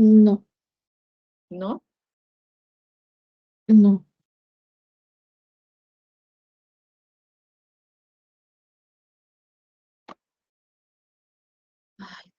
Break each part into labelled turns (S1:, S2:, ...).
S1: No,
S2: ¿no?
S1: no.
S2: Ay,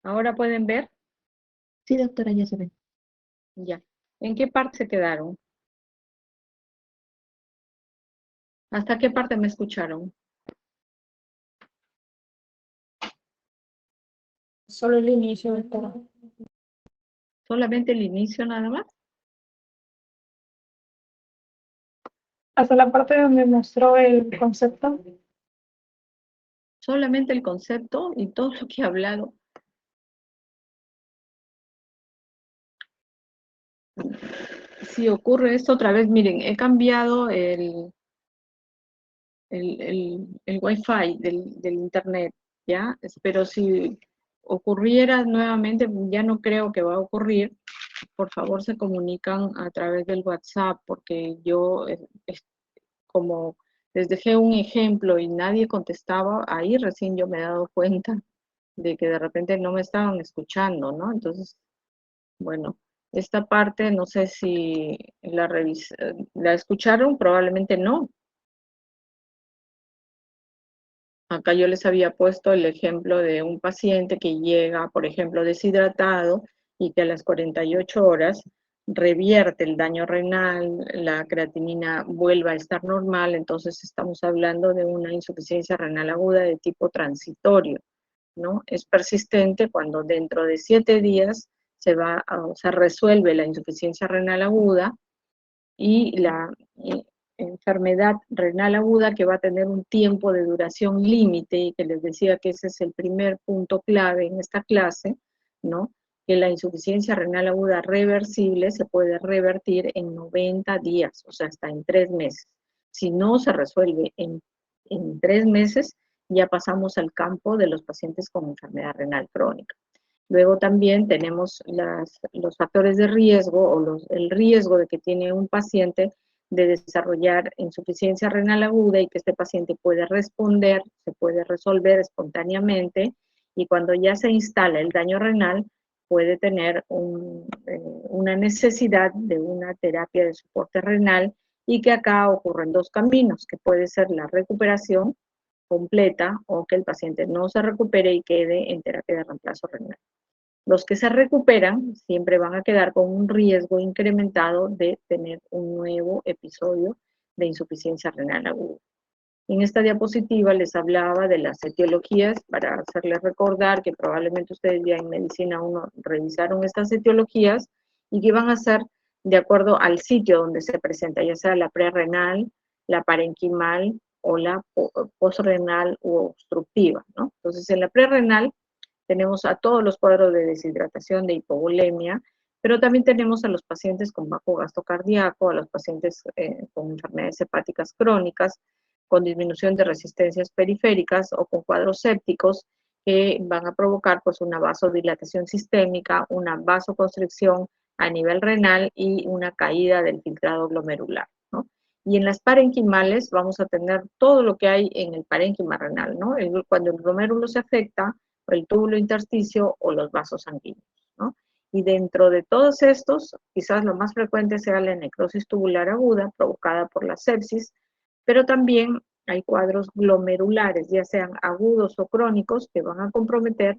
S2: ¿ahora pueden ver?
S1: Sí, doctora, ya se ve.
S2: Ya. ¿En qué parte se quedaron? ¿Hasta qué parte me escucharon?
S1: Solo el inicio, doctora.
S2: ¿Solamente el inicio nada más?
S1: Hasta la parte donde mostró el concepto.
S2: ¿Solamente el concepto y todo lo que he hablado? Si ocurre esto otra vez, miren, he cambiado el Wi-Fi del internet, ¿ya? Pero si ocurriera nuevamente, ya no creo que va a ocurrir, por favor se comunican a través del WhatsApp, porque yo, como les dejé un ejemplo y nadie contestaba, ahí recién yo me he dado cuenta de que de repente no me estaban escuchando, ¿no? Entonces, bueno, esta parte no sé si la escucharon, probablemente no. Acá yo les había puesto el ejemplo de un paciente que llega, por ejemplo, deshidratado y que a las 48 horas revierte el daño renal, la creatinina vuelve a estar normal, entonces estamos hablando de una insuficiencia renal aguda de tipo transitorio, ¿no? Es persistente cuando dentro de 7 días se resuelve la insuficiencia renal aguda y la enfermedad renal aguda, que va a tener un tiempo de duración límite, y que les decía que ese es el primer punto clave en esta clase, ¿no? Que la insuficiencia renal aguda reversible se puede revertir en 90 días, o sea, hasta en 3 meses. Si no se resuelve en 3 meses, ya pasamos al campo de los pacientes con enfermedad renal crónica. Luego también tenemos los factores de riesgo o el riesgo de que tiene un paciente de desarrollar insuficiencia renal aguda y que este paciente puede responder, se puede resolver espontáneamente, y cuando ya se instala el daño renal puede tener una necesidad de una terapia de soporte renal, y que acá ocurren dos caminos, que puede ser la recuperación completa o que el paciente no se recupere y quede en terapia de reemplazo renal. Los que se recuperan siempre van a quedar con un riesgo incrementado de tener un nuevo episodio de insuficiencia renal aguda. En esta diapositiva les hablaba de las etiologías para hacerles recordar que probablemente ustedes ya en medicina 1 revisaron estas etiologías y que van a ser de acuerdo al sitio donde se presenta, ya sea la prerrenal, la parenquimal o la postrenal u obstructiva, ¿no? Entonces, en la prerrenal tenemos a todos los cuadros de deshidratación, de hipovolemia, pero también tenemos a los pacientes con bajo gasto cardíaco, a los pacientes con enfermedades hepáticas crónicas, con disminución de resistencias periféricas o con cuadros sépticos que van a provocar pues una vasodilatación sistémica, una vasoconstricción a nivel renal y una caída del filtrado glomerular, ¿no? Y en las parenquimales vamos a tener todo lo que hay en el parénquima renal, ¿no? Cuando el glomérulo se afecta, el túbulo intersticio o los vasos sanguíneos, ¿no? Y dentro de todos estos, quizás lo más frecuente sea la necrosis tubular aguda provocada por la sepsis, pero también hay cuadros glomerulares, ya sean agudos o crónicos, que van a comprometer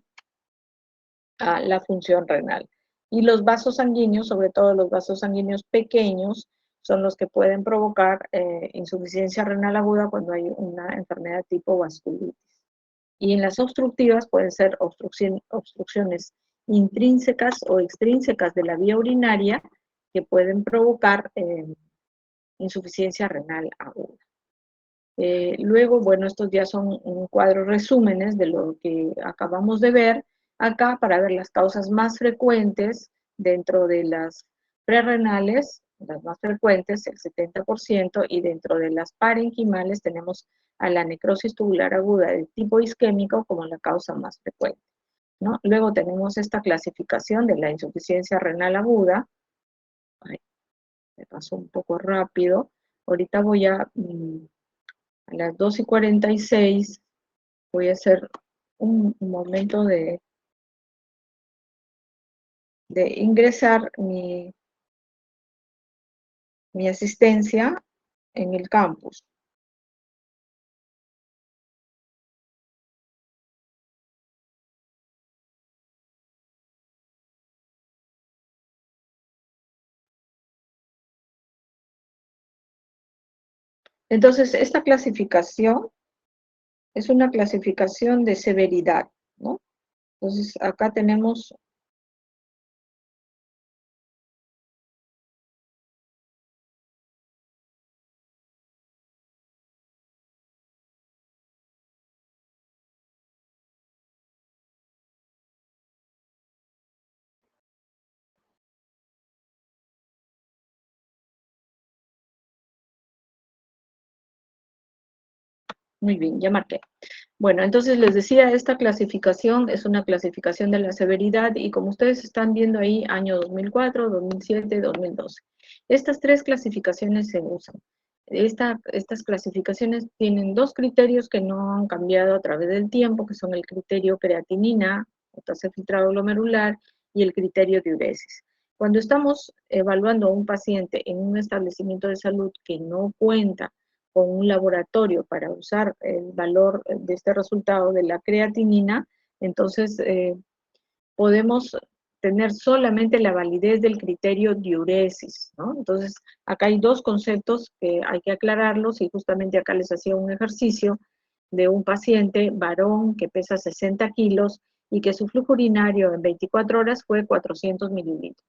S2: a la función renal. Y los vasos sanguíneos, sobre todo los vasos sanguíneos pequeños, son los que pueden provocar insuficiencia renal aguda cuando hay una enfermedad tipo vasculitis. Y en las obstructivas pueden ser obstrucciones intrínsecas o extrínsecas de la vía urinaria que pueden provocar insuficiencia renal aguda. Luego, bueno, estos ya son un cuadro resúmenes de lo que acabamos de ver acá para ver las causas más frecuentes dentro de las prerrenales, las más frecuentes, el 70%, y dentro de las parenquimales tenemos a la necrosis tubular aguda de tipo isquémico como la causa más frecuente, ¿no? Luego tenemos esta clasificación de la insuficiencia renal aguda. Ay, me pasó un poco rápido. Ahorita voy a las 2:46 voy a hacer un momento de ingresar mi asistencia en el campus. Entonces, esta clasificación es una clasificación de severidad, ¿no? Entonces, acá tenemos muy bien, ya marqué. Bueno, entonces les decía, esta clasificación es una clasificación de la severidad y como ustedes están viendo ahí, año 2004, 2007, 2012. Estas tres clasificaciones se usan. Estas clasificaciones tienen dos criterios que no han cambiado a través del tiempo, que son el criterio creatinina, o tasa de filtrado glomerular, y el criterio diuresis. Cuando estamos evaluando a un paciente en un establecimiento de salud que no cuenta con un laboratorio para usar el valor de este resultado de la creatinina, entonces podemos tener solamente la validez del criterio diuresis, ¿no? Entonces, acá hay dos conceptos que hay que aclararlos y justamente acá les hacía un ejercicio de un paciente varón que pesa 60 kilos y que su flujo urinario en 24 horas fue 400 mililitros.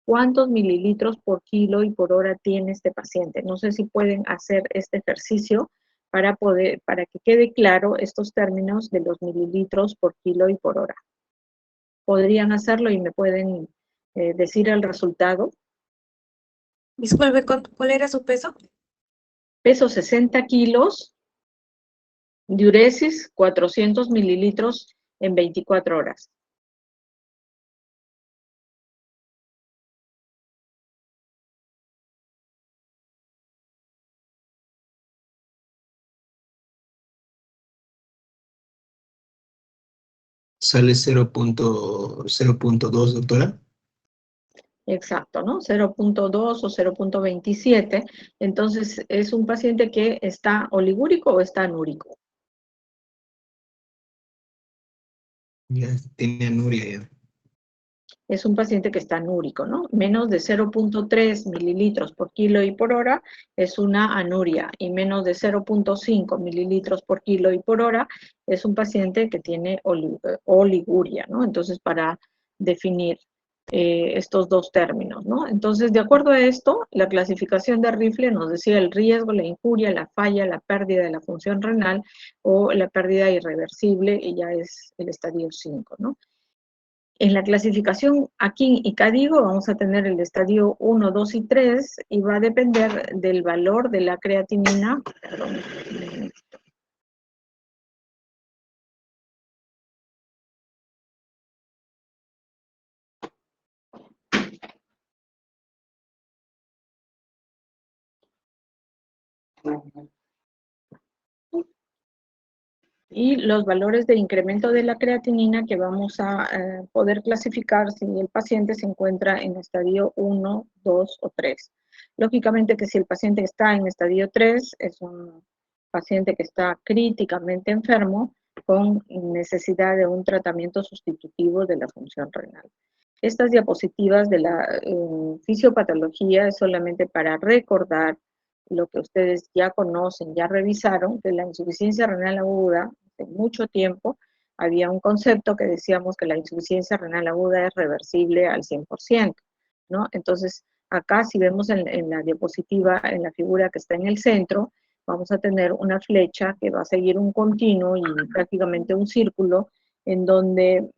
S2: ¿Cuántos mililitros por kilo y por hora tiene este paciente? No sé si pueden hacer este ejercicio para que quede claro estos términos de los mililitros por kilo y por hora. ¿Podrían hacerlo y me pueden decir el resultado?
S3: Disculpe, ¿cuál era su peso?
S2: Peso 60 kilos, diuresis 400 mililitros en 24 horas.
S4: Sale 0.2, doctora.
S2: Exacto, ¿no? 0.2 o 0.27. Entonces, ¿es un paciente que está oligúrico o está anúrico?
S4: Ya tiene anuria ya.
S2: Es un paciente que está anúrico, ¿no? Menos de 0.3 mililitros por kilo y por hora es una anuria y menos de 0.5 mililitros por kilo y por hora es un paciente que tiene oliguria, ¿no? Entonces, para definir estos dos términos, ¿no? Entonces, de acuerdo a esto, la clasificación de Rifle nos decía el riesgo, la injuria, la falla, la pérdida de la función renal o la pérdida irreversible, y ya es el estadio 5, ¿no? En la clasificación aquí y CADIGO vamos a tener el estadio 1, 2 y 3 y va a depender del valor de la creatinina. Perdón. Y los valores de incremento de la creatinina que vamos a poder clasificar si el paciente se encuentra en estadio 1, 2 o 3. Lógicamente que si el paciente está en estadio 3, es un paciente que está críticamente enfermo con necesidad de un tratamiento sustitutivo de la función renal. Estas diapositivas de la fisiopatología es solamente para recordar lo que ustedes ya conocen, ya revisaron, que la insuficiencia renal aguda, hace mucho tiempo, había un concepto que decíamos que la insuficiencia renal aguda es reversible al 100%, ¿no? Entonces, acá si vemos en la diapositiva, en la figura que está en el centro, vamos a tener una flecha que va a seguir un continuo y prácticamente un círculo en donde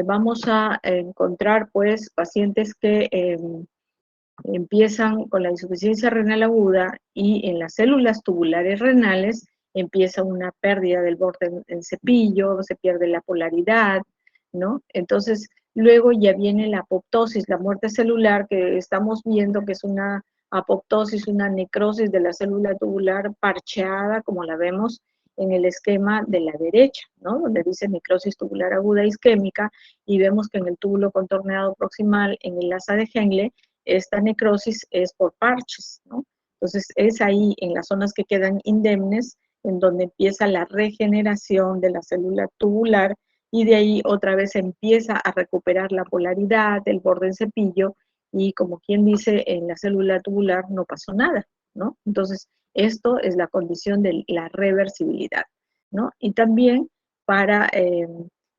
S2: vamos a encontrar pues pacientes que empiezan con la insuficiencia renal aguda y en las células tubulares renales empieza una pérdida del borde del cepillo, se pierde la polaridad, ¿no? Entonces, luego ya viene la apoptosis, la muerte celular, que estamos viendo que es una apoptosis, una necrosis de la célula tubular parcheada, como la vemos en el esquema de la derecha, ¿no? Donde dice necrosis tubular aguda isquémica, y vemos que en el túbulo contorneado proximal, en el asa de Henle, esta necrosis es por parches, ¿no? Entonces es ahí, en las zonas que quedan indemnes, en donde empieza la regeneración de la célula tubular, y de ahí otra vez empieza a recuperar la polaridad, el borde en cepillo, y como quien dice, en la célula tubular no pasó nada, ¿no? Entonces, esto es la condición de la reversibilidad, ¿no? Y también para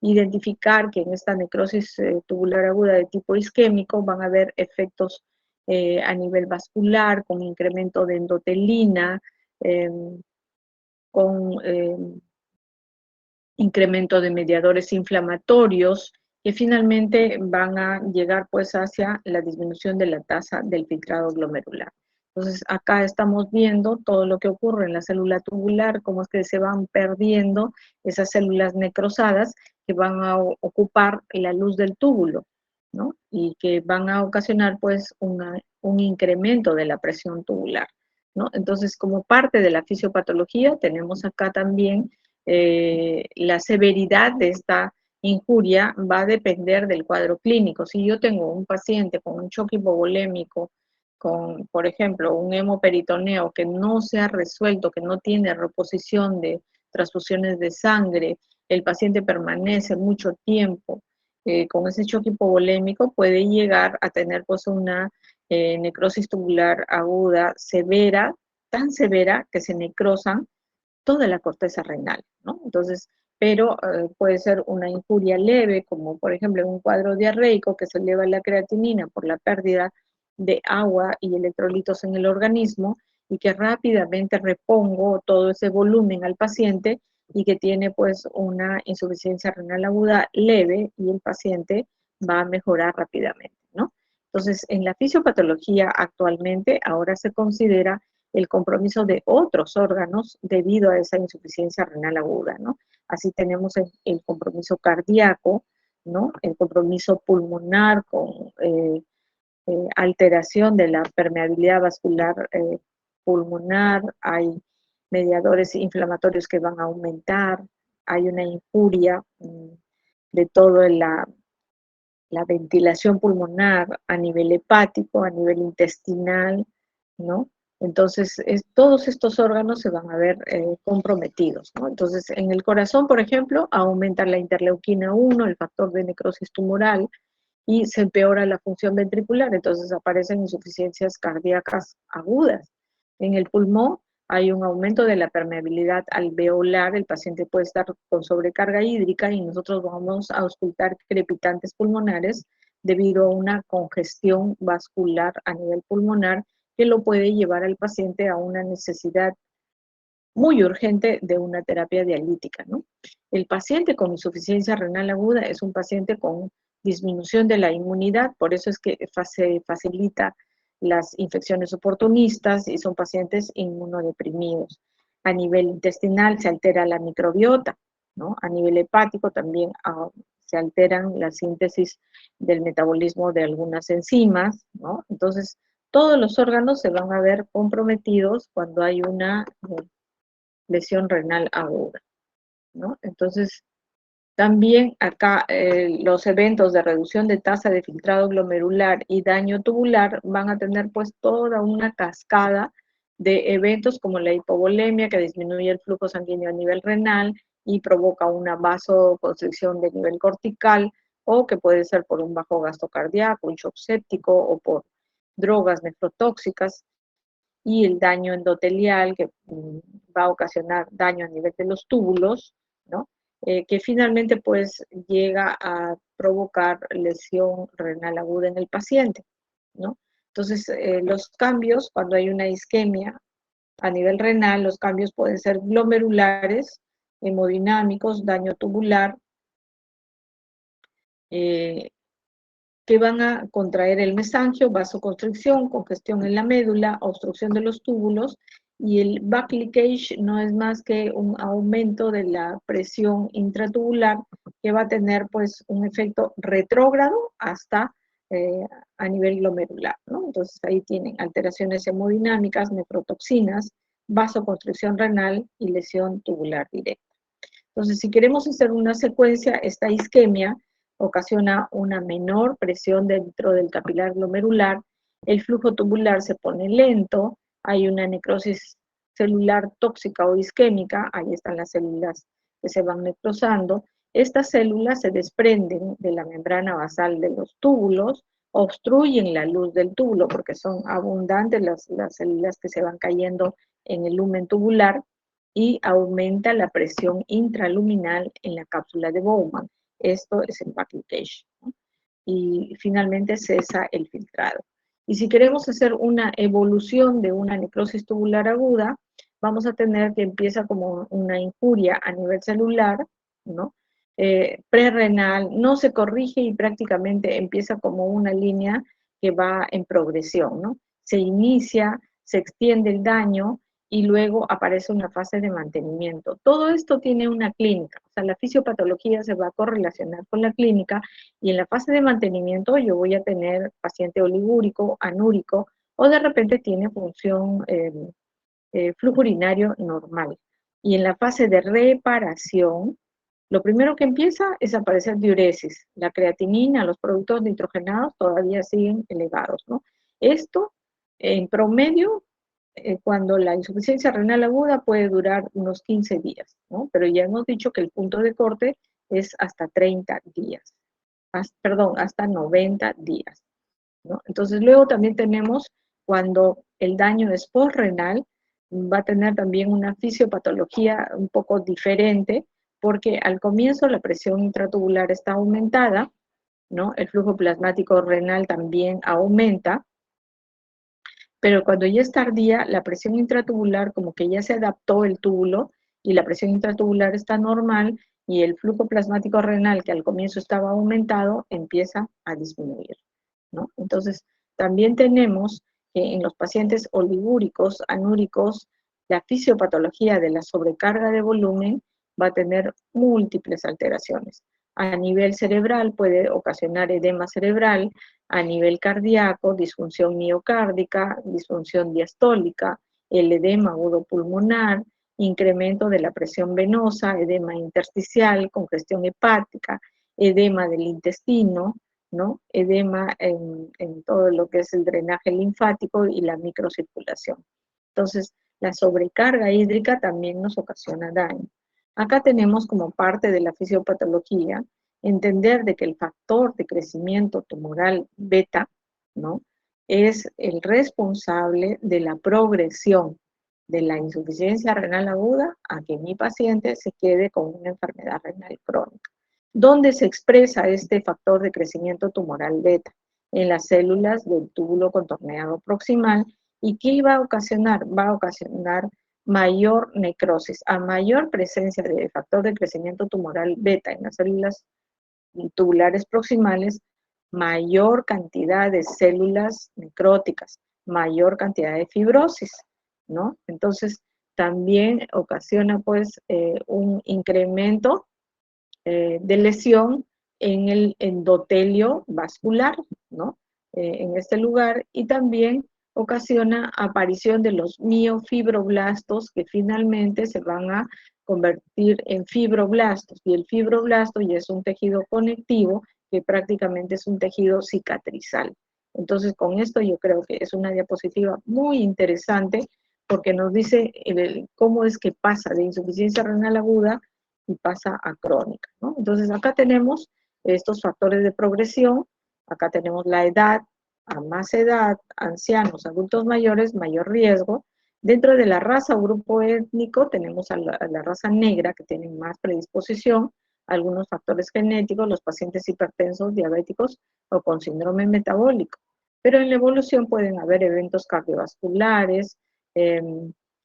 S2: identificar que en esta necrosis tubular aguda de tipo isquémico van a haber efectos a nivel vascular, con incremento de endotelina, con incremento de mediadores inflamatorios, que finalmente van a llegar pues hacia la disminución de la tasa del filtrado glomerular. Entonces acá estamos viendo todo lo que ocurre en la célula tubular, cómo es que se van perdiendo esas células necrosadas que van a ocupar la luz del túbulo, ¿no? Y que van a ocasionar pues un incremento de la presión tubular, ¿no? Entonces, como parte de la fisiopatología, tenemos acá también la severidad de esta injuria va a depender del cuadro clínico. Si yo tengo un paciente con un choque hipovolémico, con, por ejemplo, un hemoperitoneo que no se ha resuelto, que no tiene reposición de transfusiones de sangre, el paciente permanece mucho tiempo con ese choque hipovolémico, puede llegar a tener pues una necrosis tubular aguda severa, tan severa que se necrosan toda la corteza renal, ¿no? Entonces, pero puede ser una injuria leve, como por ejemplo en un cuadro diarreico que se eleva la creatinina por la pérdida de agua y electrolitos en el organismo, y que rápidamente repongo todo ese volumen al paciente y que tiene pues una insuficiencia renal aguda leve, y el paciente va a mejorar rápidamente, ¿no? Entonces, en la fisiopatología actualmente ahora se considera el compromiso de otros órganos debido a esa insuficiencia renal aguda, ¿no? Así tenemos el compromiso cardíaco, ¿no? El compromiso pulmonar con alteración de la permeabilidad vascular pulmonar, hay mediadores inflamatorios que van a aumentar, hay una injuria de toda la ventilación pulmonar a nivel hepático, a nivel intestinal, ¿no? Entonces, todos estos órganos se van a ver comprometidos, ¿no? Entonces, en el corazón, por ejemplo, aumenta la interleuquina 1, el factor de necrosis tumoral, y se empeora la función ventricular, entonces aparecen insuficiencias cardíacas agudas. En el pulmón hay un aumento de la permeabilidad alveolar, el paciente puede estar con sobrecarga hídrica y nosotros vamos a auscultar crepitantes pulmonares debido a una congestión vascular a nivel pulmonar que lo puede llevar al paciente a una necesidad muy urgente de una terapia dialítica, ¿no? El paciente con insuficiencia renal aguda es un paciente con disminución de la inmunidad, por eso es que se facilita las infecciones oportunistas y son pacientes inmunodeprimidos. A nivel intestinal se altera la microbiota, ¿no? A nivel hepático también se alteran la síntesis del metabolismo de algunas enzimas, ¿no? Entonces, todos los órganos se van a ver comprometidos cuando hay una lesión renal aguda, ¿no? Entonces, también acá los eventos de reducción de tasa de filtrado glomerular y daño tubular van a tener pues toda una cascada de eventos como la hipovolemia, que disminuye el flujo sanguíneo a nivel renal y provoca una vasoconstricción de nivel cortical, o que puede ser por un bajo gasto cardíaco, un shock séptico, o por drogas nefrotóxicas, y el daño endotelial, que va a ocasionar daño a nivel de los túbulos, ¿no? Que finalmente pues llega a provocar lesión renal aguda en el paciente, ¿no? Entonces, los cambios, cuando hay una isquemia a nivel renal, los cambios pueden ser glomerulares, hemodinámicos, daño tubular, que van a contraer el mesangio, vasoconstricción, congestión en la médula, obstrucción de los túbulos, y el back leakage no es más que un aumento de la presión intratubular que va a tener pues un efecto retrógrado hasta a nivel glomerular, ¿no? Entonces ahí tienen alteraciones hemodinámicas, nefrotoxinas, vasoconstricción renal y lesión tubular directa. Entonces, si queremos hacer una secuencia, esta isquemia ocasiona una menor presión dentro del capilar glomerular, el flujo tubular se pone lento, hay una necrosis celular tóxica o isquémica, ahí están las células que se van necrosando. Estas células se desprenden de la membrana basal de los túbulos, obstruyen la luz del túbulo porque son abundantes las células que se van cayendo en el lumen tubular, y aumenta la presión intraluminal en la cápsula de Bowman. Esto es el back leakage, ¿no? Y finalmente cesa el filtrado. Y si queremos hacer una evolución de una necrosis tubular aguda, vamos a tener que empieza como una injuria a nivel celular, ¿no? Prerrenal, no se corrige y prácticamente empieza como una línea que va en progresión, ¿no? Se inicia, se extiende el daño, y luego aparece una fase de mantenimiento. Todo esto tiene una clínica, o sea, la fisiopatología se va a correlacionar con la clínica, y en la fase de mantenimiento yo voy a tener paciente oligúrico, anúrico, o de repente tiene función flujo urinario normal. Y en la fase de reparación, lo primero que empieza es aparecer diuresis. La creatinina, los productos nitrogenados todavía siguen elevados, ¿no? Esto, en promedio, cuando la insuficiencia renal aguda puede durar unos 15 días, ¿no? Pero ya hemos dicho que el punto de corte es hasta 30 días, hasta 90 días, ¿no? Entonces luego también tenemos cuando el daño es postrenal, va a tener también una fisiopatología un poco diferente, porque al comienzo la presión intratubular está aumentada, ¿no? El flujo plasmático renal también aumenta, pero cuando ya es tardía, la presión intratubular como que ya se adaptó el túbulo y la presión intratubular está normal, y el flujo plasmático renal que al comienzo estaba aumentado empieza a disminuir, ¿no? Entonces, también tenemos que en los pacientes oligúricos, anúricos, la fisiopatología de la sobrecarga de volumen va a tener múltiples alteraciones. A nivel cerebral puede ocasionar edema cerebral, a nivel cardíaco, disfunción miocárdica, disfunción diastólica, el edema agudo pulmonar, incremento de la presión venosa, edema intersticial, congestión hepática, edema del intestino, ¿no? Edema en todo lo que es el drenaje linfático y la microcirculación. Entonces, la sobrecarga hídrica también nos ocasiona daño. Acá tenemos como parte de la fisiopatología entender de que el factor de crecimiento tumoral beta, ¿no?, es el responsable de la progresión de la insuficiencia renal aguda a que mi paciente se quede con una enfermedad renal crónica. ¿Dónde se expresa este factor de crecimiento tumoral beta? En las células del túbulo contorneado proximal. ¿Y qué va a ocasionar? Va a ocasionar mayor necrosis. A mayor presencia de factor de crecimiento tumoral beta en las células tubulares proximales, mayor cantidad de células necróticas, mayor cantidad de fibrosis, ¿no? Entonces, también ocasiona pues un incremento de lesión en el endotelio vascular, ¿no? En este lugar, y también ocasiona aparición de los miofibroblastos que finalmente se van a convertir en fibroblastos. Y el fibroblasto ya es un tejido conectivo que prácticamente es un tejido cicatrizal. Entonces, con esto yo creo que es una diapositiva muy interesante porque nos dice cómo es que pasa de insuficiencia renal aguda y pasa a crónica, ¿no? Entonces, acá tenemos estos factores de progresión, acá tenemos la edad, a más edad, ancianos, adultos mayores, mayor riesgo. Dentro de la raza o grupo étnico tenemos a la raza negra que tienen más predisposición, algunos factores genéticos, los pacientes hipertensos, diabéticos o con síndrome metabólico. Pero en la evolución pueden haber eventos cardiovasculares,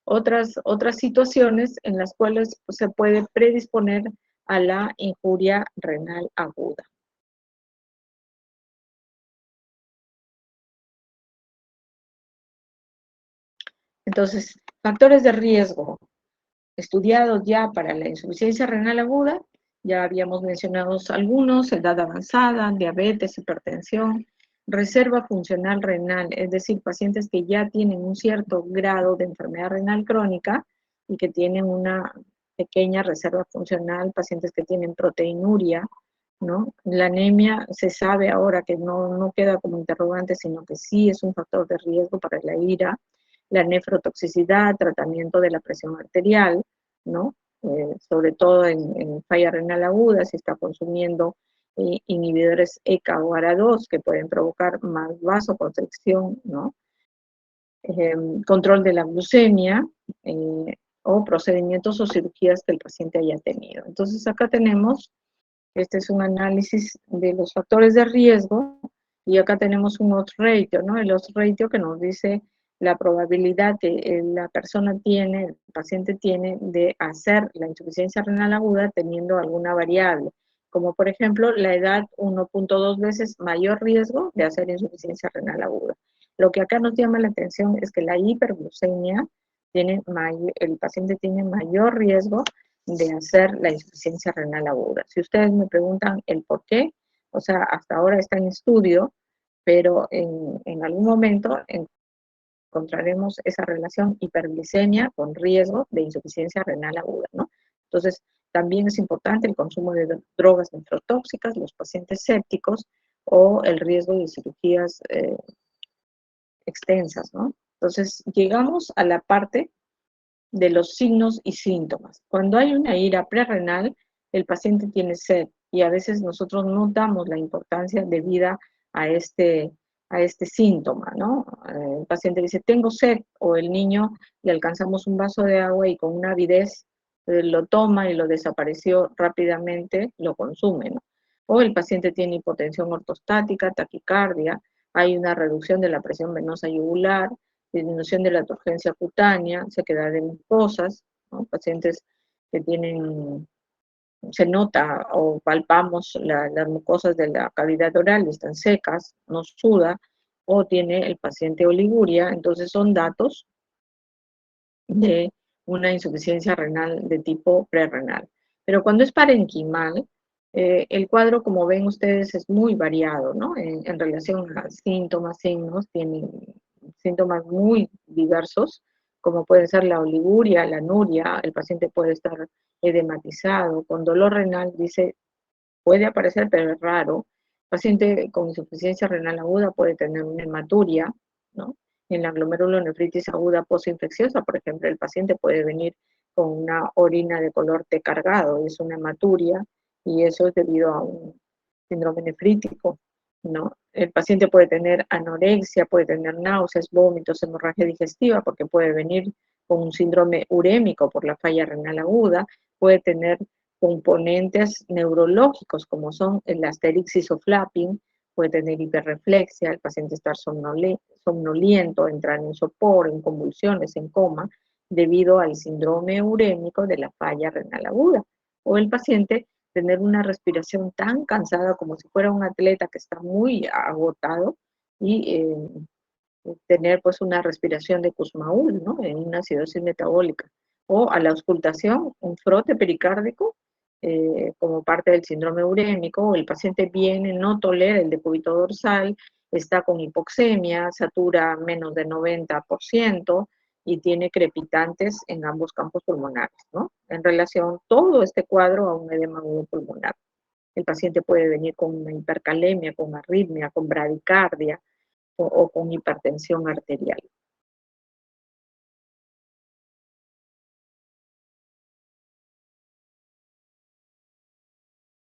S2: otras situaciones en las cuales se puede predisponer a la injuria renal aguda. Entonces, factores de riesgo estudiados ya para la insuficiencia renal aguda, ya habíamos mencionado algunos: edad avanzada, diabetes, hipertensión, reserva funcional renal, es decir, pacientes que ya tienen un cierto grado de enfermedad renal crónica y que tienen una pequeña reserva funcional, pacientes que tienen proteinuria, ¿no? La anemia se sabe ahora que no queda como interrogante, sino que sí es un factor de riesgo para la IRA. La nefrotoxicidad, tratamiento de la presión arterial, ¿no? Sobre todo en falla renal aguda, si está consumiendo inhibidores ECA o ARA2 que pueden provocar más vasoconstricción, ¿no? Control de la glucemia o procedimientos o cirugías que el paciente haya tenido. Entonces acá tenemos, este es un análisis de los factores de riesgo y acá tenemos un odds ratio, ¿no? El odds ratio que nos dice la probabilidad que la persona tiene, el paciente tiene de hacer la insuficiencia renal aguda teniendo alguna variable, como por ejemplo la edad, 1.2 veces mayor riesgo de hacer insuficiencia renal aguda. Lo que acá nos llama la atención es que la hiperglucemia el paciente tiene mayor riesgo de hacer la insuficiencia renal aguda. Si ustedes me preguntan el por qué, o sea, hasta ahora está en estudio, pero en algún momento encontraremos esa relación hiperglicemia con riesgo de insuficiencia renal aguda, ¿no? Entonces, también es importante el consumo de drogas nefrotóxicas, los pacientes sépticos o el riesgo de cirugías extensas, ¿no? Entonces, llegamos a la parte de los signos y síntomas. Cuando hay una ira prerrenal, el paciente tiene sed y a veces nosotros no damos la importancia debida a este síntoma, ¿no? El paciente dice, tengo sed, o el niño le alcanzamos un vaso de agua y con una avidez lo toma y lo desapareció rápidamente, lo consume, ¿no? O el paciente tiene hipotensión ortostática, taquicardia, hay una reducción de la presión venosa yugular, disminución de la turgencia cutánea, sequedad de mucosas, ¿no? Pacientes que tienen, se nota o palpamos las mucosas de la cavidad oral, están secas, no suda, o tiene el paciente oliguria. Entonces son datos de una insuficiencia renal de tipo prerrenal. Pero cuando es parenquimal, el cuadro, como ven ustedes, es muy variado, ¿no? En relación a síntomas, signos, tienen síntomas muy diversos, como pueden ser la oliguria, la anuria, el paciente puede estar edematizado, con dolor renal, dice, puede aparecer, pero es raro. El paciente con insuficiencia renal aguda puede tener una hematuria, ¿no? En la glomerulonefritis aguda postinfecciosa, por ejemplo, el paciente puede venir con una orina de color té cargado, es una hematuria, y eso es debido a un síndrome nefrítico, ¿no? El paciente puede tener anorexia, puede tener náuseas, vómitos, hemorragia digestiva, porque puede venir con un síndrome urémico por la falla renal aguda, puede tener componentes neurológicos como son el asterixis o flapping, puede tener hiperreflexia, el paciente estar somnoliento, entrar en sopor, en convulsiones, en coma, debido al síndrome urémico de la falla renal aguda. O el paciente tener una respiración tan cansada como si fuera un atleta que está muy agotado y tener pues una respiración de Kussmaul, ¿no? En una acidosis metabólica. O a la auscultación, un frote pericárdico como parte del síndrome urémico, o el paciente viene, no tolera el decúbito dorsal está con hipoxemia, satura menos de 90% y tiene crepitantes en ambos campos pulmonares, ¿no? En relación todo este cuadro a un edema agudo pulmonar. El paciente puede venir con una hipercalemia, con arritmia, con bradicardia o con hipertensión arterial.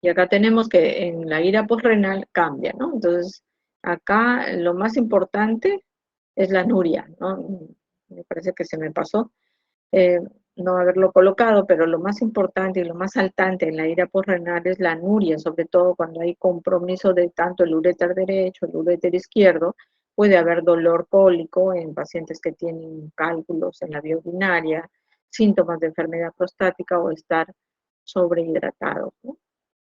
S2: Y acá tenemos que en la ira posrenal cambia, ¿no? Entonces, acá lo más importante es la anuria, ¿no? Me parece que se me pasó no haberlo colocado, pero lo más importante y lo más saltante en la ira posrenal es la anuria, sobre todo cuando hay compromiso de tanto el uréter derecho, el uréter izquierdo, puede haber dolor cólico en pacientes que tienen cálculos en la vía urinaria, síntomas de enfermedad prostática o estar sobrehidratados, ¿no?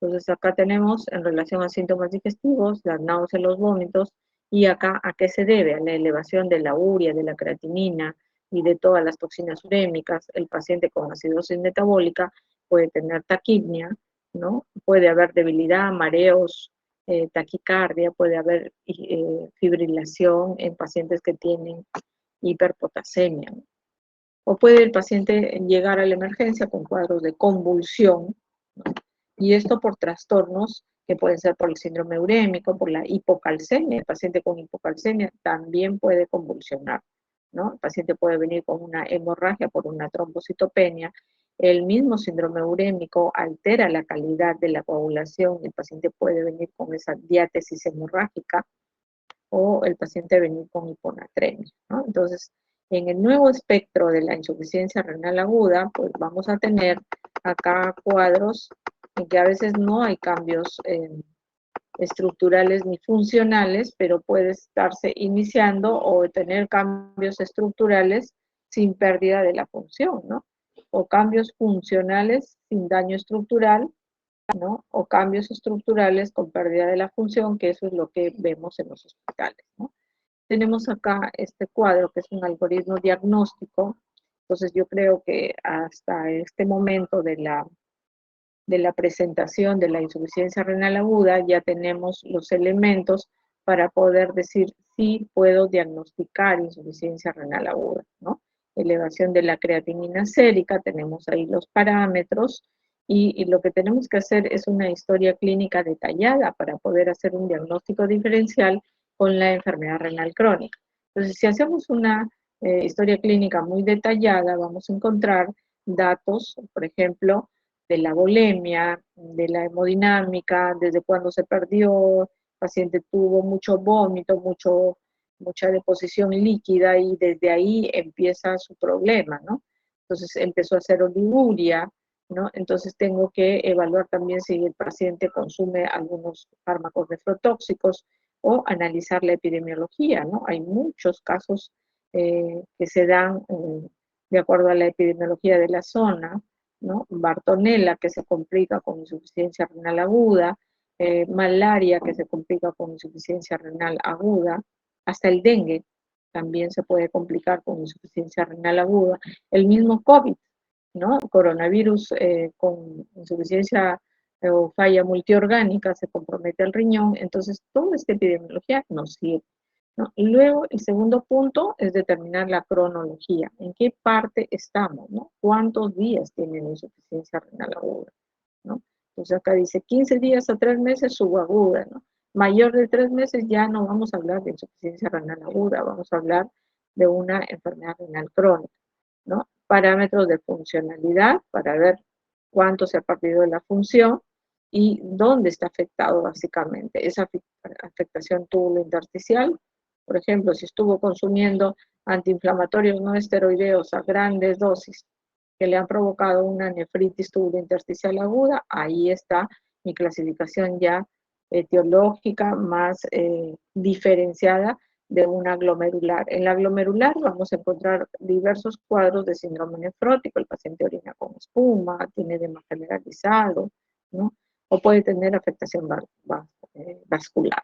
S2: Entonces acá tenemos en relación a síntomas digestivos, las náuseas, los vómitos, y acá a qué se debe, a la elevación de la urea, de la creatinina y de todas las toxinas urémicas. El paciente con acidosis metabólica puede tener taquipnia, ¿no? Puede haber debilidad, mareos, taquicardia, puede haber fibrilación en pacientes que tienen hiperpotasemia, ¿no? O puede el paciente llegar a la emergencia con cuadros de convulsión, ¿no? Y esto por trastornos que pueden ser por el síndrome urémico, por la hipocalcemia. El paciente con hipocalcemia también puede convulsionar, ¿no? El paciente puede venir con una hemorragia por una trombocitopenia. El mismo síndrome urémico altera la calidad de la coagulación. El paciente puede venir con esa diátesis hemorrágica o el paciente venir con hiponatremia, ¿no? Entonces, en el nuevo espectro de la insuficiencia renal aguda, pues vamos a tener acá cuadros en que a veces no hay cambios estructurales ni funcionales, pero puede estarse iniciando o tener cambios estructurales sin pérdida de la función, ¿no? O cambios funcionales sin daño estructural, ¿no? O cambios estructurales con pérdida de la función, que eso es lo que vemos en los hospitales, ¿no? Tenemos acá este cuadro que es un algoritmo diagnóstico. Entonces yo creo que hasta este momento de la presentación de la insuficiencia renal aguda ya tenemos los elementos para poder decir si puedo diagnosticar insuficiencia renal aguda, ¿no? Elevación de la creatinina sérica, tenemos ahí los parámetros y lo que tenemos que hacer es una historia clínica detallada para poder hacer un diagnóstico diferencial con la enfermedad renal crónica. Entonces, si hacemos una historia clínica muy detallada, vamos a encontrar datos, por ejemplo, de la volemia, de la hemodinámica, desde cuándo se perdió, el paciente tuvo mucho vómito, mucha deposición líquida y desde ahí empieza su problema, ¿no? Entonces empezó a hacer oliguria, ¿no? Entonces tengo que evaluar también si el paciente consume algunos fármacos nefrotóxicos o analizar la epidemiología, ¿no? Hay muchos casos que se dan de acuerdo a la epidemiología de la zona, ¿no? Bartonella, que se complica con insuficiencia renal aguda, malaria, que se complica con insuficiencia renal aguda, hasta el dengue también se puede complicar con insuficiencia renal aguda, el mismo COVID, ¿no? Coronavirus con insuficiencia o falla multiorgánica se compromete el riñón, entonces toda esta epidemiología nos sirve, ¿no? Y luego el segundo punto es determinar la cronología, en qué parte estamos, ¿no? ¿Cuántos días tienen insuficiencia renal aguda, ¿no? Entonces acá dice 15 días a 3 meses subaguda, ¿no? Mayor de 3 meses ya no vamos a hablar de insuficiencia renal aguda, vamos a hablar de una enfermedad renal crónica, ¿no? Parámetros de funcionalidad para ver cuánto se ha perdido de la función y dónde está afectado básicamente. Esa afectación tubulointersticial, por ejemplo, si estuvo consumiendo antiinflamatorios no esteroideos a grandes dosis que le han provocado una nefritis tubulointersticial aguda, ahí está mi clasificación ya etiológica más diferenciada de una glomerular. En la glomerular vamos a encontrar diversos cuadros de síndrome nefrótico, el paciente orina con espuma, tiene edema generalizado, ¿no? O puede tener afectación vascular.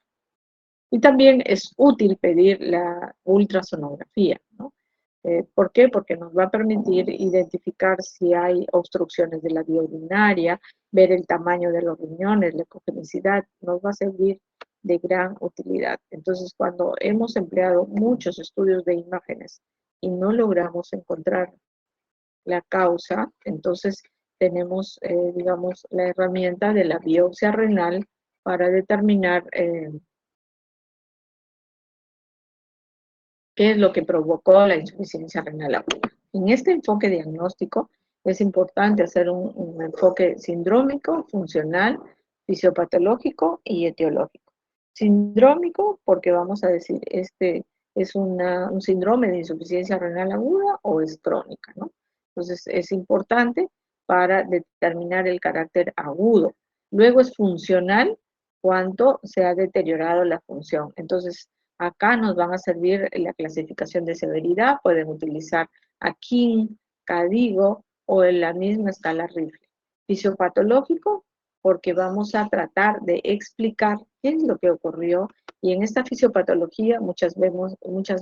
S2: Y también es útil pedir la ultrasonografía, ¿no? ¿Por qué? Porque nos va a permitir identificar si hay obstrucciones de la vía urinaria, ver el tamaño de los riñones, la ecogenicidad, nos va a servir de gran utilidad. Entonces, cuando hemos empleado muchos estudios de imágenes y no logramos encontrar la causa, entonces tenemos, digamos, la herramienta de la biopsia renal para determinar qué es lo que provocó la insuficiencia renal aguda. En este enfoque diagnóstico es importante hacer un enfoque sindrómico, funcional, fisiopatológico y etiológico. Sindrómico, porque vamos a decir, este es un síndrome de insuficiencia renal aguda o es crónica, ¿no? Entonces es importante para determinar el carácter agudo. Luego es funcional cuánto se ha deteriorado la función. Entonces, acá nos van a servir la clasificación de severidad, pueden utilizar Akin, Cadigo o en la misma escala Rifle. Fisiopatológico, porque vamos a tratar de explicar qué es lo que ocurrió y en esta fisiopatología muchas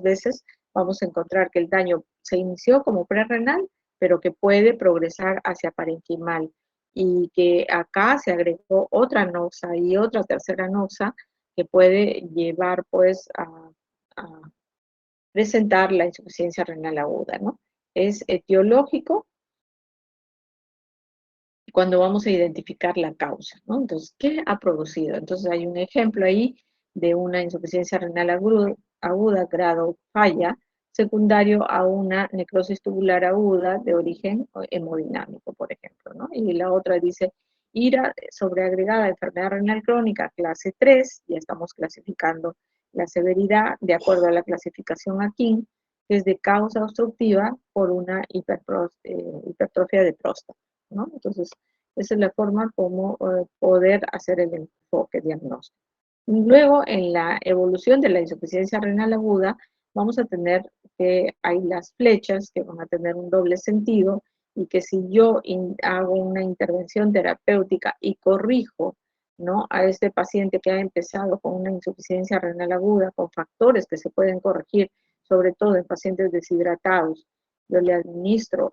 S2: veces vamos a encontrar que el daño se inició como prerrenal, pero que puede progresar hacia parenquimal y que acá se agregó otra anoxa y otra tercera anoxa que puede llevar pues a presentar la insuficiencia renal aguda, ¿no? Es etiológico cuando vamos a identificar la causa, ¿no? Entonces, ¿qué ha producido? Entonces hay un ejemplo ahí de una insuficiencia renal aguda grado falla, secundario a una necrosis tubular aguda de origen hemodinámico, por ejemplo, ¿no? Y la otra dice, IRA sobreagregada a enfermedad renal crónica clase 3, ya estamos clasificando la severidad de acuerdo a la clasificación Akin, que es de causa obstructiva por una hipertrofia de próstata, ¿no? Entonces, esa es la forma como poder hacer el enfoque diagnóstico. Luego, en la evolución de la insuficiencia renal aguda, vamos a tener que hay las flechas que van a tener un doble sentido y que si yo hago una intervención terapéutica y corrijo, ¿no?, a este paciente que ha empezado con una insuficiencia renal aguda, con factores que se pueden corregir, sobre todo en pacientes deshidratados, yo le administro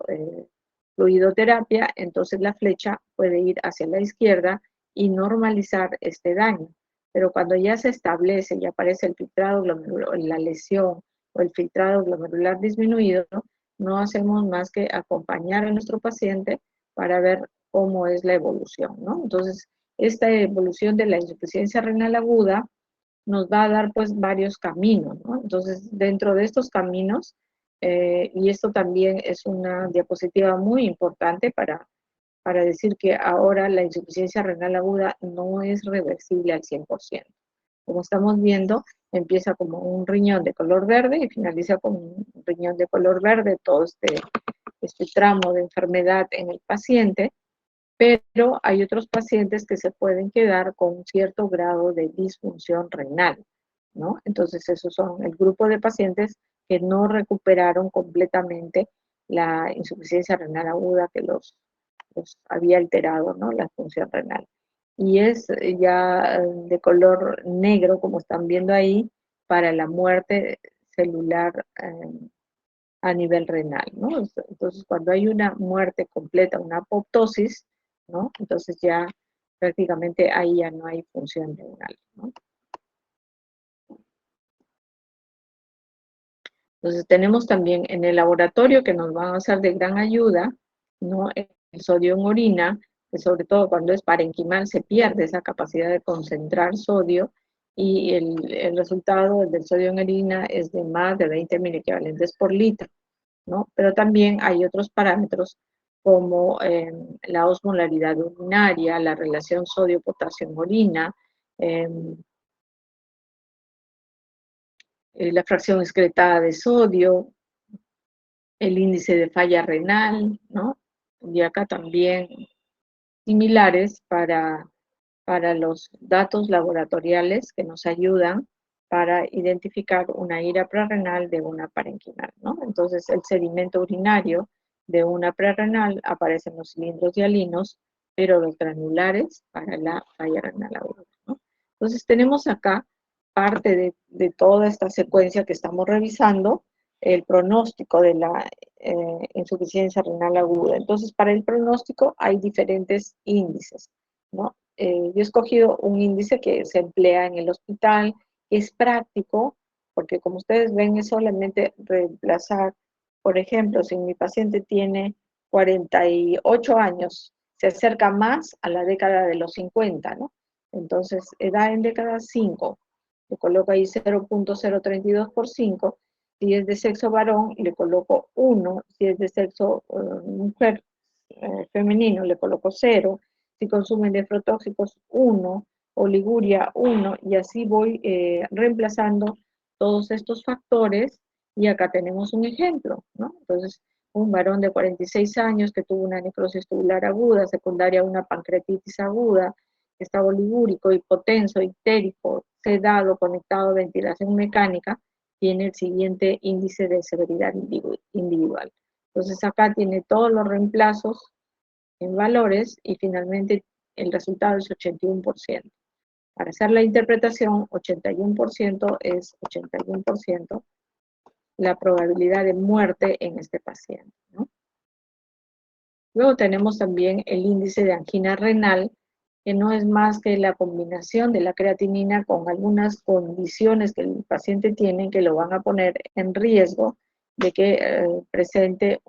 S2: fluidoterapia, entonces la flecha puede ir hacia la izquierda y normalizar este daño. Pero cuando ya se establece y aparece el filtrado glomerular, la lesión o el filtrado glomerular disminuido, no hacemos más que acompañar a nuestro paciente para ver cómo es la evolución, ¿no? Entonces, esta evolución de la insuficiencia renal aguda nos va a dar pues varios caminos, ¿no? Entonces, dentro de estos caminos, y esto también es una diapositiva muy importante para decir que ahora la insuficiencia renal aguda no es reversible al 100%. Como estamos viendo, empieza como un riñón de color verde y finaliza con un riñón de color verde, todo este tramo de enfermedad en el paciente, pero hay otros pacientes que se pueden quedar con un cierto grado de disfunción renal, ¿no? Entonces, esos son el grupo de pacientes que no recuperaron completamente la insuficiencia renal aguda que los había alterado, ¿no?, la función renal. Y es ya de color negro, como están viendo ahí, para la muerte celular a nivel renal, ¿no? Entonces, cuando hay una muerte completa, una apoptosis, ¿no?, entonces ya prácticamente ahí ya no hay función renal, ¿no? Entonces, tenemos también en el laboratorio que nos van a ser de gran ayuda, ¿no?, el sodio en orina, que sobre todo cuando es parenquimal se pierde esa capacidad de concentrar sodio y el resultado del sodio en orina es de más de 20 miliequivalentes por litro, ¿no? Pero también hay otros parámetros como la osmolaridad urinaria, la relación sodio-potasio en orina, la fracción excretada de sodio, el índice de falla renal, ¿no? Y acá también similares para los datos laboratoriales que nos ayudan para identificar una ira prerrenal de una parenquimal, ¿no? Entonces, el sedimento urinario de una prerrenal aparece en los cilindros hialinos, pero los granulares para la falla renal aguda, ¿no? Entonces, tenemos acá parte de toda esta secuencia que estamos revisando, el pronóstico de la insuficiencia renal aguda. Entonces, para el pronóstico hay diferentes índices, ¿no? yo he escogido un índice que se emplea en el hospital, que es práctico, porque como ustedes ven es solamente reemplazar, por ejemplo, si mi paciente tiene 48 años, se acerca más a la década de los 50, ¿no? Entonces, edad en década 5, le coloco ahí 0.032 por 5, si es de sexo varón, le coloco 1, si es de sexo mujer, femenino, le coloco 0, si consumen nefrotóxicos 1, oliguria 1, y así voy reemplazando todos estos factores, y acá tenemos un ejemplo, ¿no? Entonces, un varón de 46 años que tuvo una necrosis tubular aguda, secundaria a una pancreatitis aguda, estaba oligúrico, hipotenso, ictérico, sedado, conectado a ventilación mecánica, tiene el siguiente índice de severidad individual. Entonces acá tiene todos los reemplazos en valores y finalmente el resultado es 81%. Para hacer la interpretación, 81% es 81% la probabilidad de muerte en este paciente, ¿no? Luego tenemos también el índice de angina renal, que no es más que la combinación de la creatinina con algunas condiciones que el paciente tiene que lo van a poner en riesgo de que presente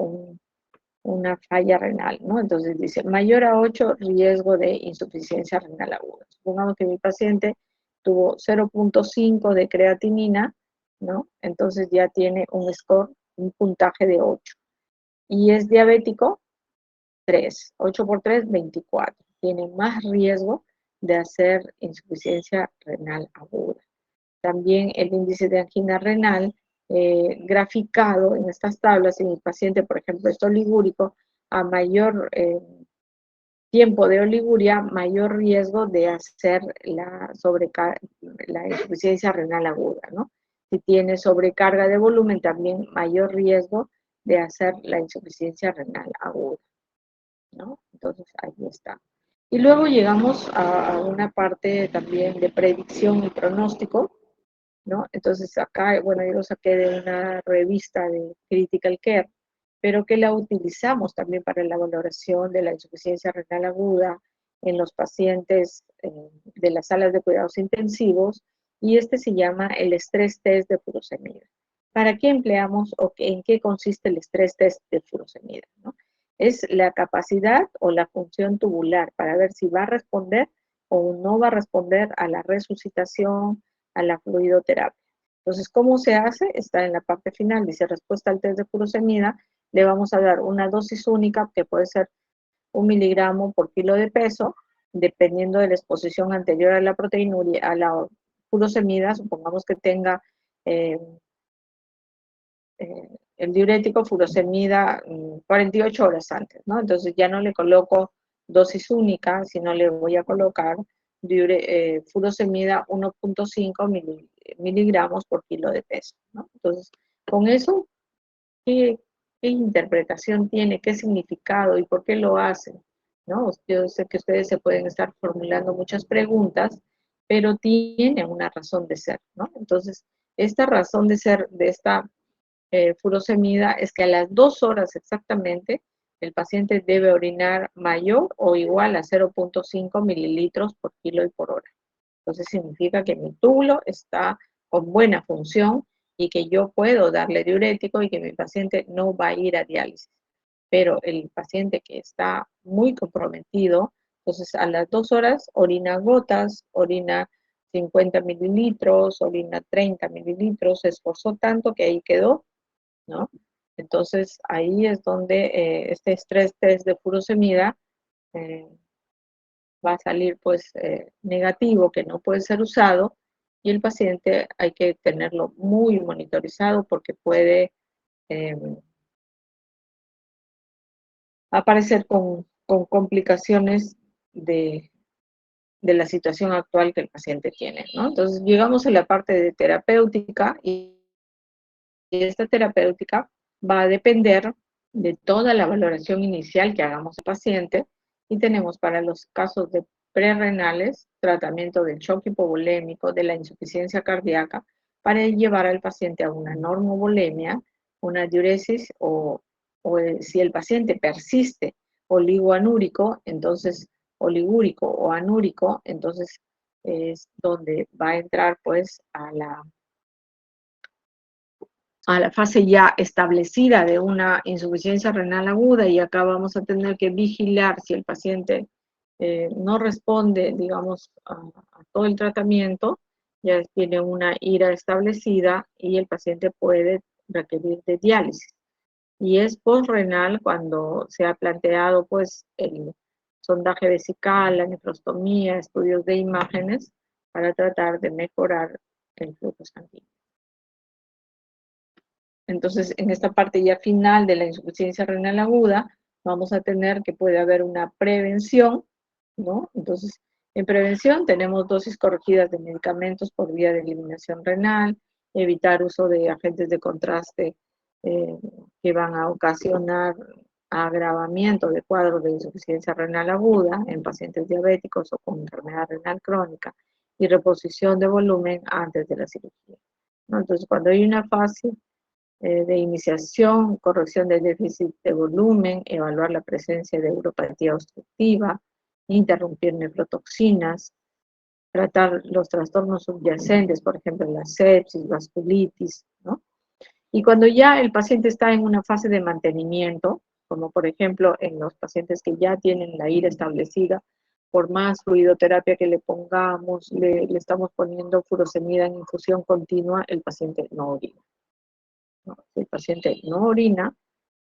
S2: una falla renal, ¿no? Entonces dice, mayor a 8, riesgo de insuficiencia renal aguda. Supongamos que mi paciente tuvo 0.5 de creatinina, ¿no? Entonces ya tiene un score, un puntaje de 8. Y es diabético, 3. 8 por 3, 24. Tiene más riesgo de hacer insuficiencia renal aguda. También el índice de angina renal, graficado en estas tablas, si mi paciente, por ejemplo, es oligúrico, a mayor tiempo de oliguria, mayor riesgo de hacer la insuficiencia renal aguda, ¿no? Si tiene sobrecarga de volumen, también mayor riesgo de hacer la insuficiencia renal aguda, ¿no? Entonces, ahí está. Y luego llegamos a una parte también de predicción y pronóstico, ¿no? Entonces acá, bueno, yo lo saqué de una revista de Critical Care, pero que la utilizamos también para la valoración de la insuficiencia renal aguda en los pacientes de las salas de cuidados intensivos, y este se llama el estrés test de furosemida. ¿Para qué empleamos o en qué consiste el estrés test de furosemida, ¿no? Es la capacidad o la función tubular para ver si va a responder o no va a responder a la resucitación, a la fluidoterapia. Entonces, ¿cómo se hace? Está en la parte final, dice respuesta al test de furosemida, le vamos a dar una dosis única que puede ser 1 miligramo por kilo de peso, dependiendo de la exposición anterior a la proteinuria, a la furosemida, supongamos que tenga el diurético furosemida 48 horas antes, ¿no? Entonces ya no le coloco dosis única, sino le voy a colocar furosemida 1.5 miligramos por kilo de peso, ¿no? Entonces, con eso, ¿qué interpretación tiene? ¿Qué significado? ¿Y por qué lo hacen? ¿No? Yo sé que ustedes se pueden estar formulando muchas preguntas, pero tiene una razón de ser, ¿no? Entonces, esta razón de ser de esta furosemida es que a las 2 horas exactamente el paciente debe orinar mayor o igual a 0.5 mililitros por kilo y por hora. Entonces significa que mi túbulo está con buena función y que yo puedo darle diurético y que mi paciente no va a ir a diálisis. Pero el paciente que está muy comprometido, entonces a las 2 horas orina gotas, orina 50 mililitros, orina 30 mililitros, se esforzó tanto que ahí quedó, ¿no? Entonces, ahí es donde este estrés test de furosemida va a salir pues negativo, que no puede ser usado, y el paciente hay que tenerlo muy monitorizado porque puede aparecer con complicaciones de la situación actual que el paciente tiene, ¿no? Entonces, llegamos a la parte de terapéutica, y esta terapéutica va a depender de toda la valoración inicial que hagamos al paciente, y tenemos para los casos de prerrenales, tratamiento del shock hipovolémico, de la insuficiencia cardíaca, para llevar al paciente a una normovolemia, una diuresis, o si el paciente persiste oligoanúrico, entonces oligúrico o anúrico, entonces es donde va a entrar pues a la fase ya establecida de una insuficiencia renal aguda, y acá vamos a tener que vigilar si el paciente no responde, digamos, a todo el tratamiento, ya tiene una IRA establecida y el paciente puede requerir de diálisis. Y es postrenal cuando se ha planteado pues el sondaje vesical, la nefrostomía, estudios de imágenes para tratar de mejorar el flujo sanguíneo. Entonces, en esta parte ya final de la insuficiencia renal aguda, vamos a tener que puede haber una prevención, ¿no? Entonces, en prevención tenemos dosis corregidas de medicamentos por vía de eliminación renal, evitar uso de agentes de contraste que van a ocasionar agravamiento de cuadros de insuficiencia renal aguda en pacientes diabéticos o con enfermedad renal crónica, y reposición de volumen antes de la cirugía, ¿no? Entonces, cuando hay una fase de iniciación, corrección del déficit de volumen, evaluar la presencia de uropatía obstructiva, interrumpir nefrotoxinas, tratar los trastornos subyacentes, por ejemplo, la sepsis, vasculitis, ¿no? Y cuando ya el paciente está en una fase de mantenimiento, como por ejemplo en los pacientes que ya tienen la IRA establecida, por más fluidoterapia que le pongamos, le estamos poniendo furosemida en infusión continua, el paciente no orina, ¿no? Si el paciente no orina,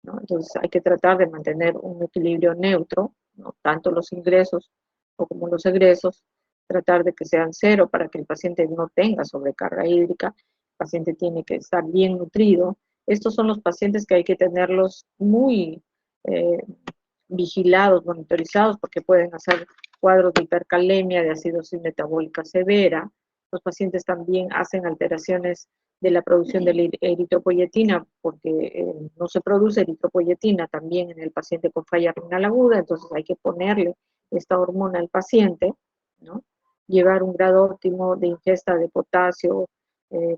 S2: ¿no? Entonces hay que tratar de mantener un equilibrio neutro, ¿no? Tanto los ingresos como los egresos, tratar de que sean cero para que el paciente no tenga sobrecarga hídrica, el paciente tiene que estar bien nutrido. Estos son los pacientes que hay que tenerlos muy eh, vigilados, monitorizados, porque pueden hacer cuadros de hipercalemia, de acidosis metabólica severa. Los pacientes también hacen alteraciones de la producción de la eritropoyetina, porque no se produce eritropoyetina también en el paciente con falla renal aguda, entonces hay que ponerle esta hormona al paciente, ¿no? Llevar un grado óptimo de ingesta de potasio,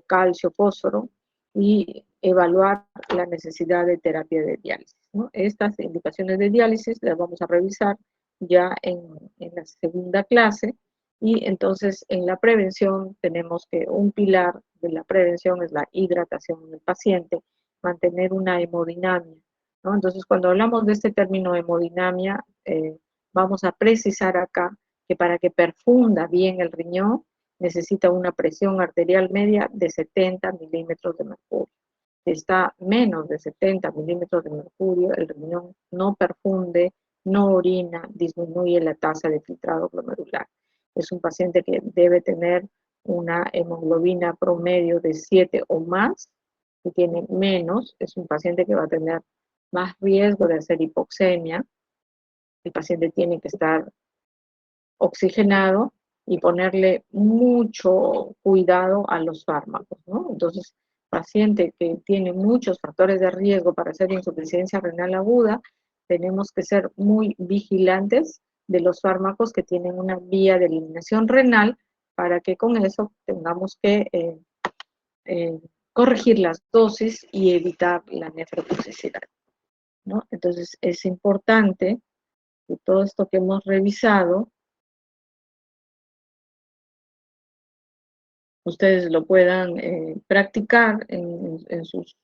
S2: calcio, fósforo, y evaluar la necesidad de terapia de diálisis, ¿no? Estas indicaciones de diálisis las vamos a revisar ya en la segunda clase. Y entonces en la prevención tenemos que un pilar de la prevención es la hidratación del paciente, mantener una hemodinamia, ¿no? Entonces cuando hablamos de este término hemodinamia, vamos a precisar acá que para que perfunda bien el riñón necesita una presión arterial media de 70 milímetros de mercurio. Si está menos de 70 milímetros de mercurio, el riñón no perfunde, no orina, disminuye la tasa de filtrado glomerular. Es un paciente que debe tener una hemoglobina promedio de 7 o más. Si tiene menos, es un paciente que va a tener más riesgo de hacer hipoxemia. El paciente tiene que estar oxigenado y ponerle mucho cuidado a los fármacos, ¿no? Entonces, paciente que tiene muchos factores de riesgo para hacer insuficiencia renal aguda, tenemos que ser muy vigilantes de los fármacos que tienen una vía de eliminación renal, para que con eso tengamos que corregir las dosis y evitar la nefrotoxicidad, ¿no? Entonces, es importante que todo esto que hemos revisado ustedes lo puedan practicar en sus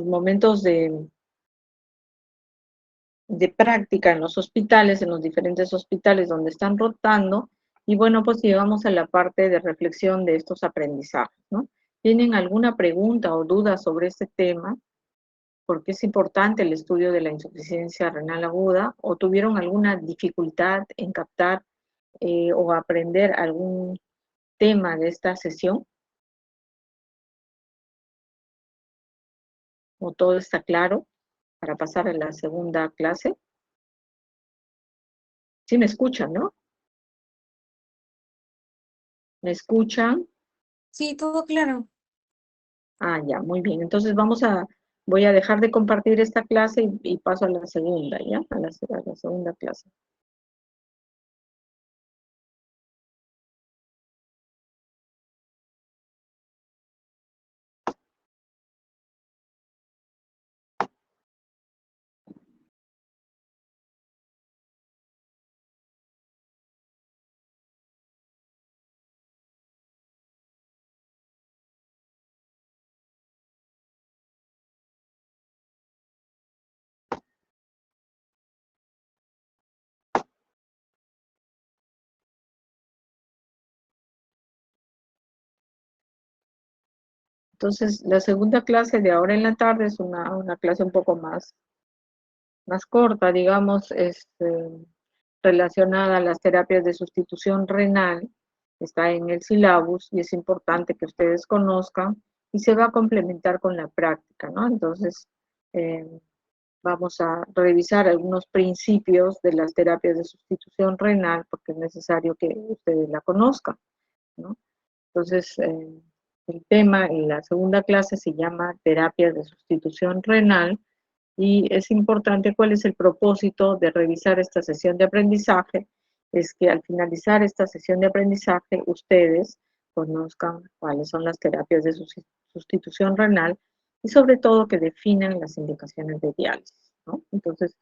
S2: momentos de práctica en los hospitales, en los diferentes hospitales donde están rotando. Y bueno, pues llegamos a la parte de reflexión de estos aprendizajes, ¿no? ¿Tienen alguna pregunta o duda sobre este tema? ¿Por qué es importante el estudio de la insuficiencia renal aguda? ¿O tuvieron alguna dificultad en captar o aprender algún tema de esta sesión? ¿O todo está claro para pasar a la segunda clase? Sí me escuchan, ¿no? ¿Me escuchan?
S3: Sí, todo claro.
S2: Ah, ya, muy bien. Entonces voy a dejar de compartir esta clase y paso a la segunda, ¿ya? A la segunda clase. Entonces, la segunda clase de ahora en la tarde es una clase un poco más corta, digamos, relacionada a las terapias de sustitución renal. Está en el syllabus y es importante que ustedes conozcan y se va a complementar con la práctica, ¿no? Entonces, vamos a revisar algunos principios de las terapias de sustitución renal porque es necesario que ustedes la conozcan, ¿no? Entonces, el tema en la segunda clase se llama terapias de sustitución renal y es importante cuál es el propósito de revisar esta sesión de aprendizaje, es que al finalizar esta sesión de aprendizaje ustedes conozcan cuáles son las terapias de sustitución renal y sobre todo que definan las indicaciones de diálisis, ¿no? Entonces,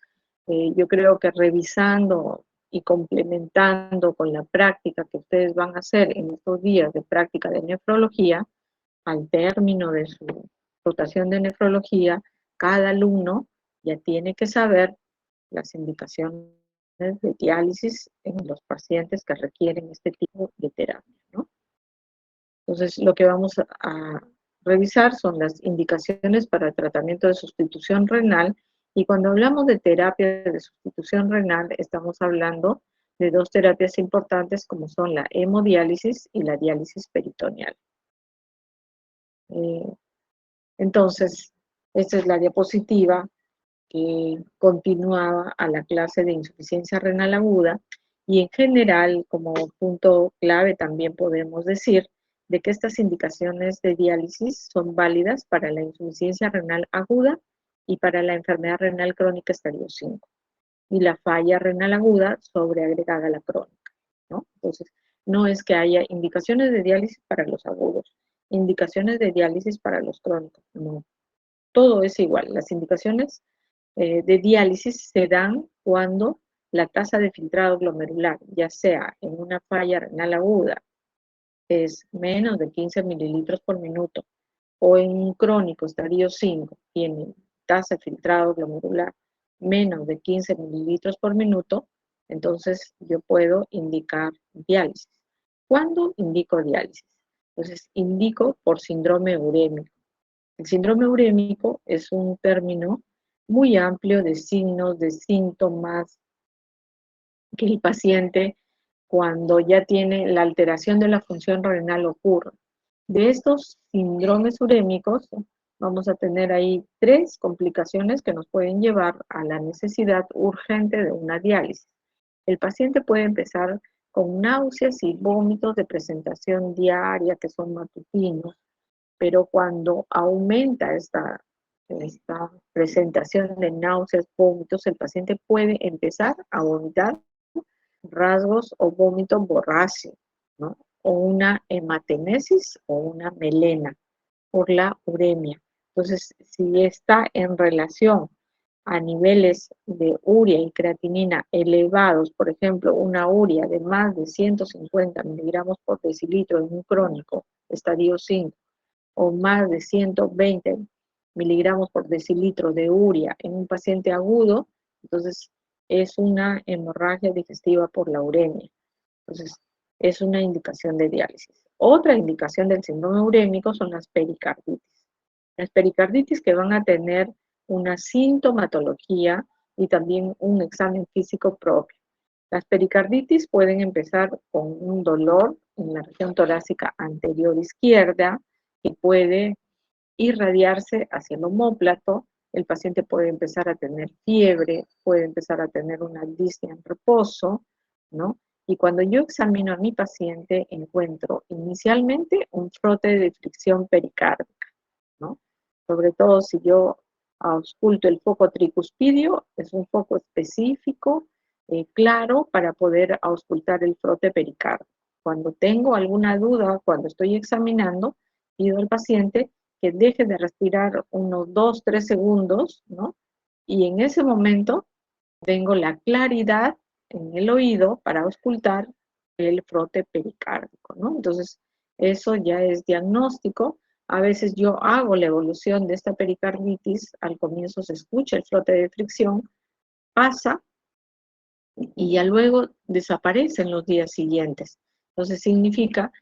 S2: yo creo que revisando y complementando con la práctica que ustedes van a hacer en estos días de práctica de nefrología, al término de su rotación de nefrología, cada alumno ya tiene que saber las indicaciones de diálisis en los pacientes que requieren este tipo de terapia, ¿no? Entonces, lo que vamos a revisar son las indicaciones para el tratamiento de sustitución renal, y cuando hablamos de terapia de sustitución renal, estamos hablando de dos terapias importantes como son la hemodiálisis y la diálisis peritoneal. Entonces, esta es la diapositiva que continuaba a la clase de insuficiencia renal aguda, y en general, como punto clave, también podemos decir de que estas indicaciones de diálisis son válidas para la insuficiencia renal aguda y para la enfermedad renal crónica estadio 5, y la falla renal aguda sobreagregada a la crónica, ¿no? Entonces, no es que haya indicaciones de diálisis para los agudos, indicaciones de diálisis para los crónicos, no. Todo es igual. Las indicaciones de diálisis se dan cuando la tasa de filtrado glomerular, ya sea en una falla renal aguda, es menos de 15 mililitros por minuto, o en un crónico estadio 5 tiene tasa de filtrado glomerular menos de 15 mililitros por minuto, entonces yo puedo indicar diálisis. ¿Cuándo indico diálisis? Entonces, indico por síndrome urémico. El síndrome urémico es un término muy amplio de signos, de síntomas que el paciente, cuando ya tiene la alteración de la función renal, ocurre. De estos síndromes urémicos, vamos a tener ahí 3 complicaciones que nos pueden llevar a la necesidad urgente de una diálisis. El paciente puede empezar con náuseas y vómitos de presentación diaria que son matutinos, pero cuando aumenta esta presentación de náuseas, vómitos, el paciente puede empezar a vomitar rasgos o vómito borráceo, ¿no? O una hematemesis o una melena por la uremia. Entonces, si está en relación a niveles de urea y creatinina elevados, por ejemplo, una urea de más de 150 miligramos por decilitro en un crónico, estadio 5, o más de 120 miligramos por decilitro de urea en un paciente agudo, entonces es una hemorragia digestiva por la uremia. Entonces, es una indicación de diálisis. Otra indicación del síndrome urémico son las pericarditis. Las pericarditis que van a tener una sintomatología y también un examen físico propio. Las pericarditis pueden empezar con un dolor en la región torácica anterior izquierda que puede irradiarse hacia el omóplato. El paciente puede empezar a tener fiebre, puede empezar a tener una disnea en reposo, ¿no? Y cuando yo examino a mi paciente, encuentro inicialmente un frote de fricción pericárdica, ¿no? Sobre todo si yo ausculto el foco tricuspidio, es un foco específico, claro, para poder auscultar el frote pericárdico. Cuando tengo alguna duda, cuando estoy examinando, pido al paciente que deje de respirar unos 2-3 segundos, ¿no? Y en ese momento tengo la claridad en el oído para auscultar el frote pericárdico, ¿no? Entonces, eso ya es diagnóstico. A veces yo hago la evolución de esta pericarditis, al comienzo se escucha el frote de fricción, pasa y ya luego desaparece en los días siguientes. Entonces significa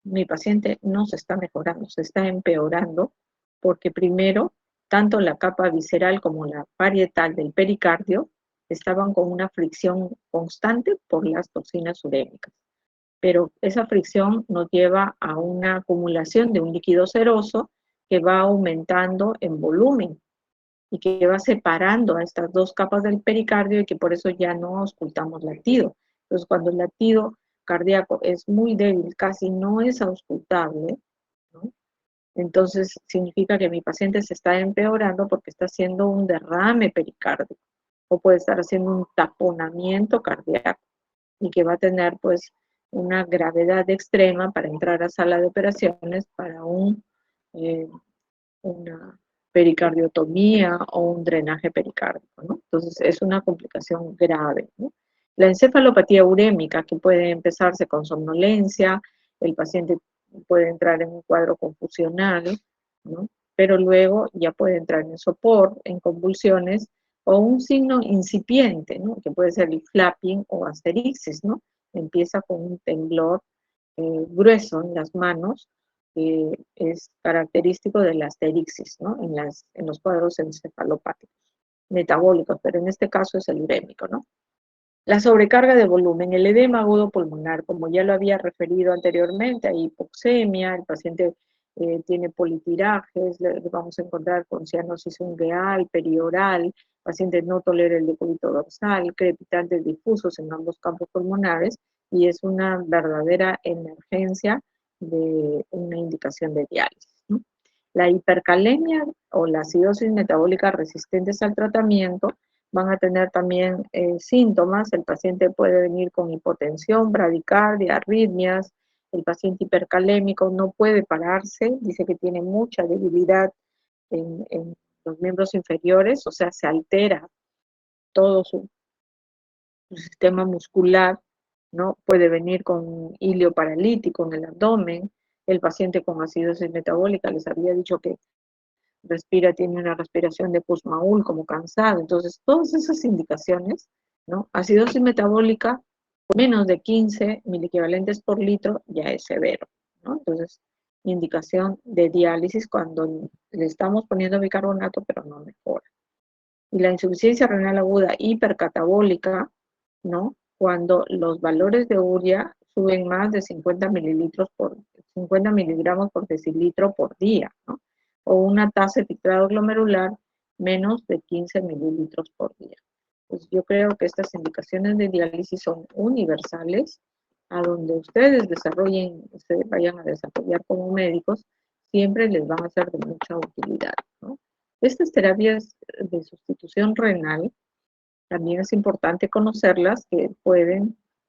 S2: mi paciente no se está mejorando, se está empeorando, porque primero, tanto la capa visceral como la parietal del pericardio estaban con una fricción constante por las toxinas urémicas. Pero esa fricción nos lleva a una acumulación de un líquido seroso que va aumentando en volumen y que va separando a estas dos capas del pericardio y que por eso ya no auscultamos latido. Entonces, cuando el latido cardíaco es muy débil, casi no es auscultable, ¿no? Entonces significa que mi paciente se está empeorando porque está haciendo un derrame pericárdico o puede estar haciendo un taponamiento cardíaco y que va a tener pues una gravedad extrema para entrar a sala de operaciones para una pericardiotomía o un drenaje pericárdico, ¿no? Entonces es una complicación grave, ¿no? La encefalopatía urémica, que puede empezarse con somnolencia, el paciente puede entrar en un cuadro confusional, ¿no? Pero luego ya puede entrar en sopor, en convulsiones, o un signo incipiente, ¿no? Que puede ser el flapping o asterixis, ¿no? Empieza con un temblor grueso en las manos, que es característico de la asterixis, ¿no? En los cuadros encefalopáticos, metabólicos, pero en este caso es el urémico, ¿no? La sobrecarga de volumen, el edema agudo pulmonar, como ya lo había referido anteriormente, hay hipoxemia, el paciente tiene politirajes, le vamos a encontrar con cianosis ungueal, perioral, el paciente no tolera el decúbito dorsal, crepitantes difusos en ambos campos pulmonares, y es una verdadera emergencia de una indicación de diálisis, ¿no? La hipercalemia o la acidosis metabólica resistentes al tratamiento van a tener también síntomas. El paciente puede venir con hipotensión, bradicardia, arritmias. El paciente hipercalémico no puede pararse, dice que tiene mucha debilidad en los miembros inferiores, o sea, se altera todo su sistema muscular, ¿no? Puede venir con hilio paralítico en el abdomen. El paciente con acidosis metabólica, les había dicho que respira, tiene una respiración de Kussmaul como cansado. Entonces, todas esas indicaciones, ¿no? Acidosis metabólica, menos de 15 miliequivalentes por litro, ya es severo, ¿no? Entonces, indicación de diálisis cuando le estamos poniendo bicarbonato, pero no mejora. Y la insuficiencia renal aguda hipercatabólica, ¿no? Cuando los valores de urea suben más de 50 miligramos por decilitro por día, ¿no? O una tasa de filtrado glomerular menos de 15 mililitros por día. Pues yo creo que estas indicaciones de diálisis son universales, a donde ustedes vayan a desarrollar como médicos, siempre les van a ser de mucha utilidad, ¿no? Estas terapias de sustitución renal, también es importante conocerlas, que el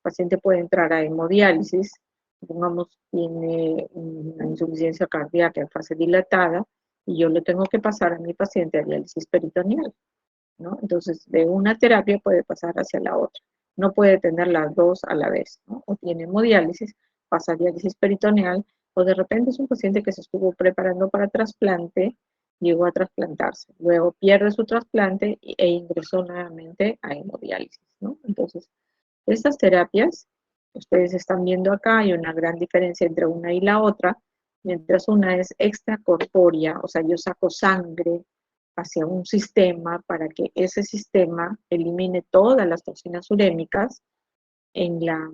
S2: paciente puede entrar a hemodiálisis, supongamos tiene una insuficiencia cardíaca en fase dilatada, y yo le tengo que pasar a mi paciente a diálisis peritoneal, ¿no? Entonces, de una terapia puede pasar hacia la otra. No puede tener las dos a la vez, ¿no? O tiene hemodiálisis, pasa a diálisis peritoneal, o de repente es un paciente que se estuvo preparando para trasplante, llegó a trasplantarse, luego pierde su trasplante e ingresó nuevamente a hemodiálisis, ¿no? Entonces, estas terapias, ustedes están viendo acá, hay una gran diferencia entre una y la otra. Mientras una es extracorpórea, o sea, yo saco sangre hacia un sistema para que ese sistema elimine todas las toxinas urémicas. En la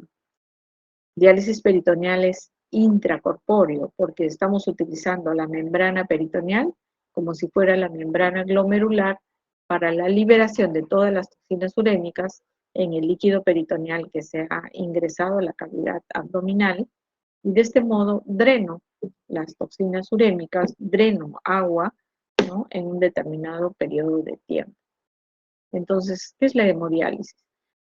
S2: diálisis peritoneal es intracorpóreo, porque estamos utilizando la membrana peritoneal como si fuera la membrana glomerular para la liberación de todas las toxinas urémicas en el líquido peritoneal que se ha ingresado a la cavidad abdominal, y de este modo dreno las toxinas urémicas, dreno agua, ¿no? En un determinado periodo de tiempo. Entonces, ¿qué es la hemodiálisis?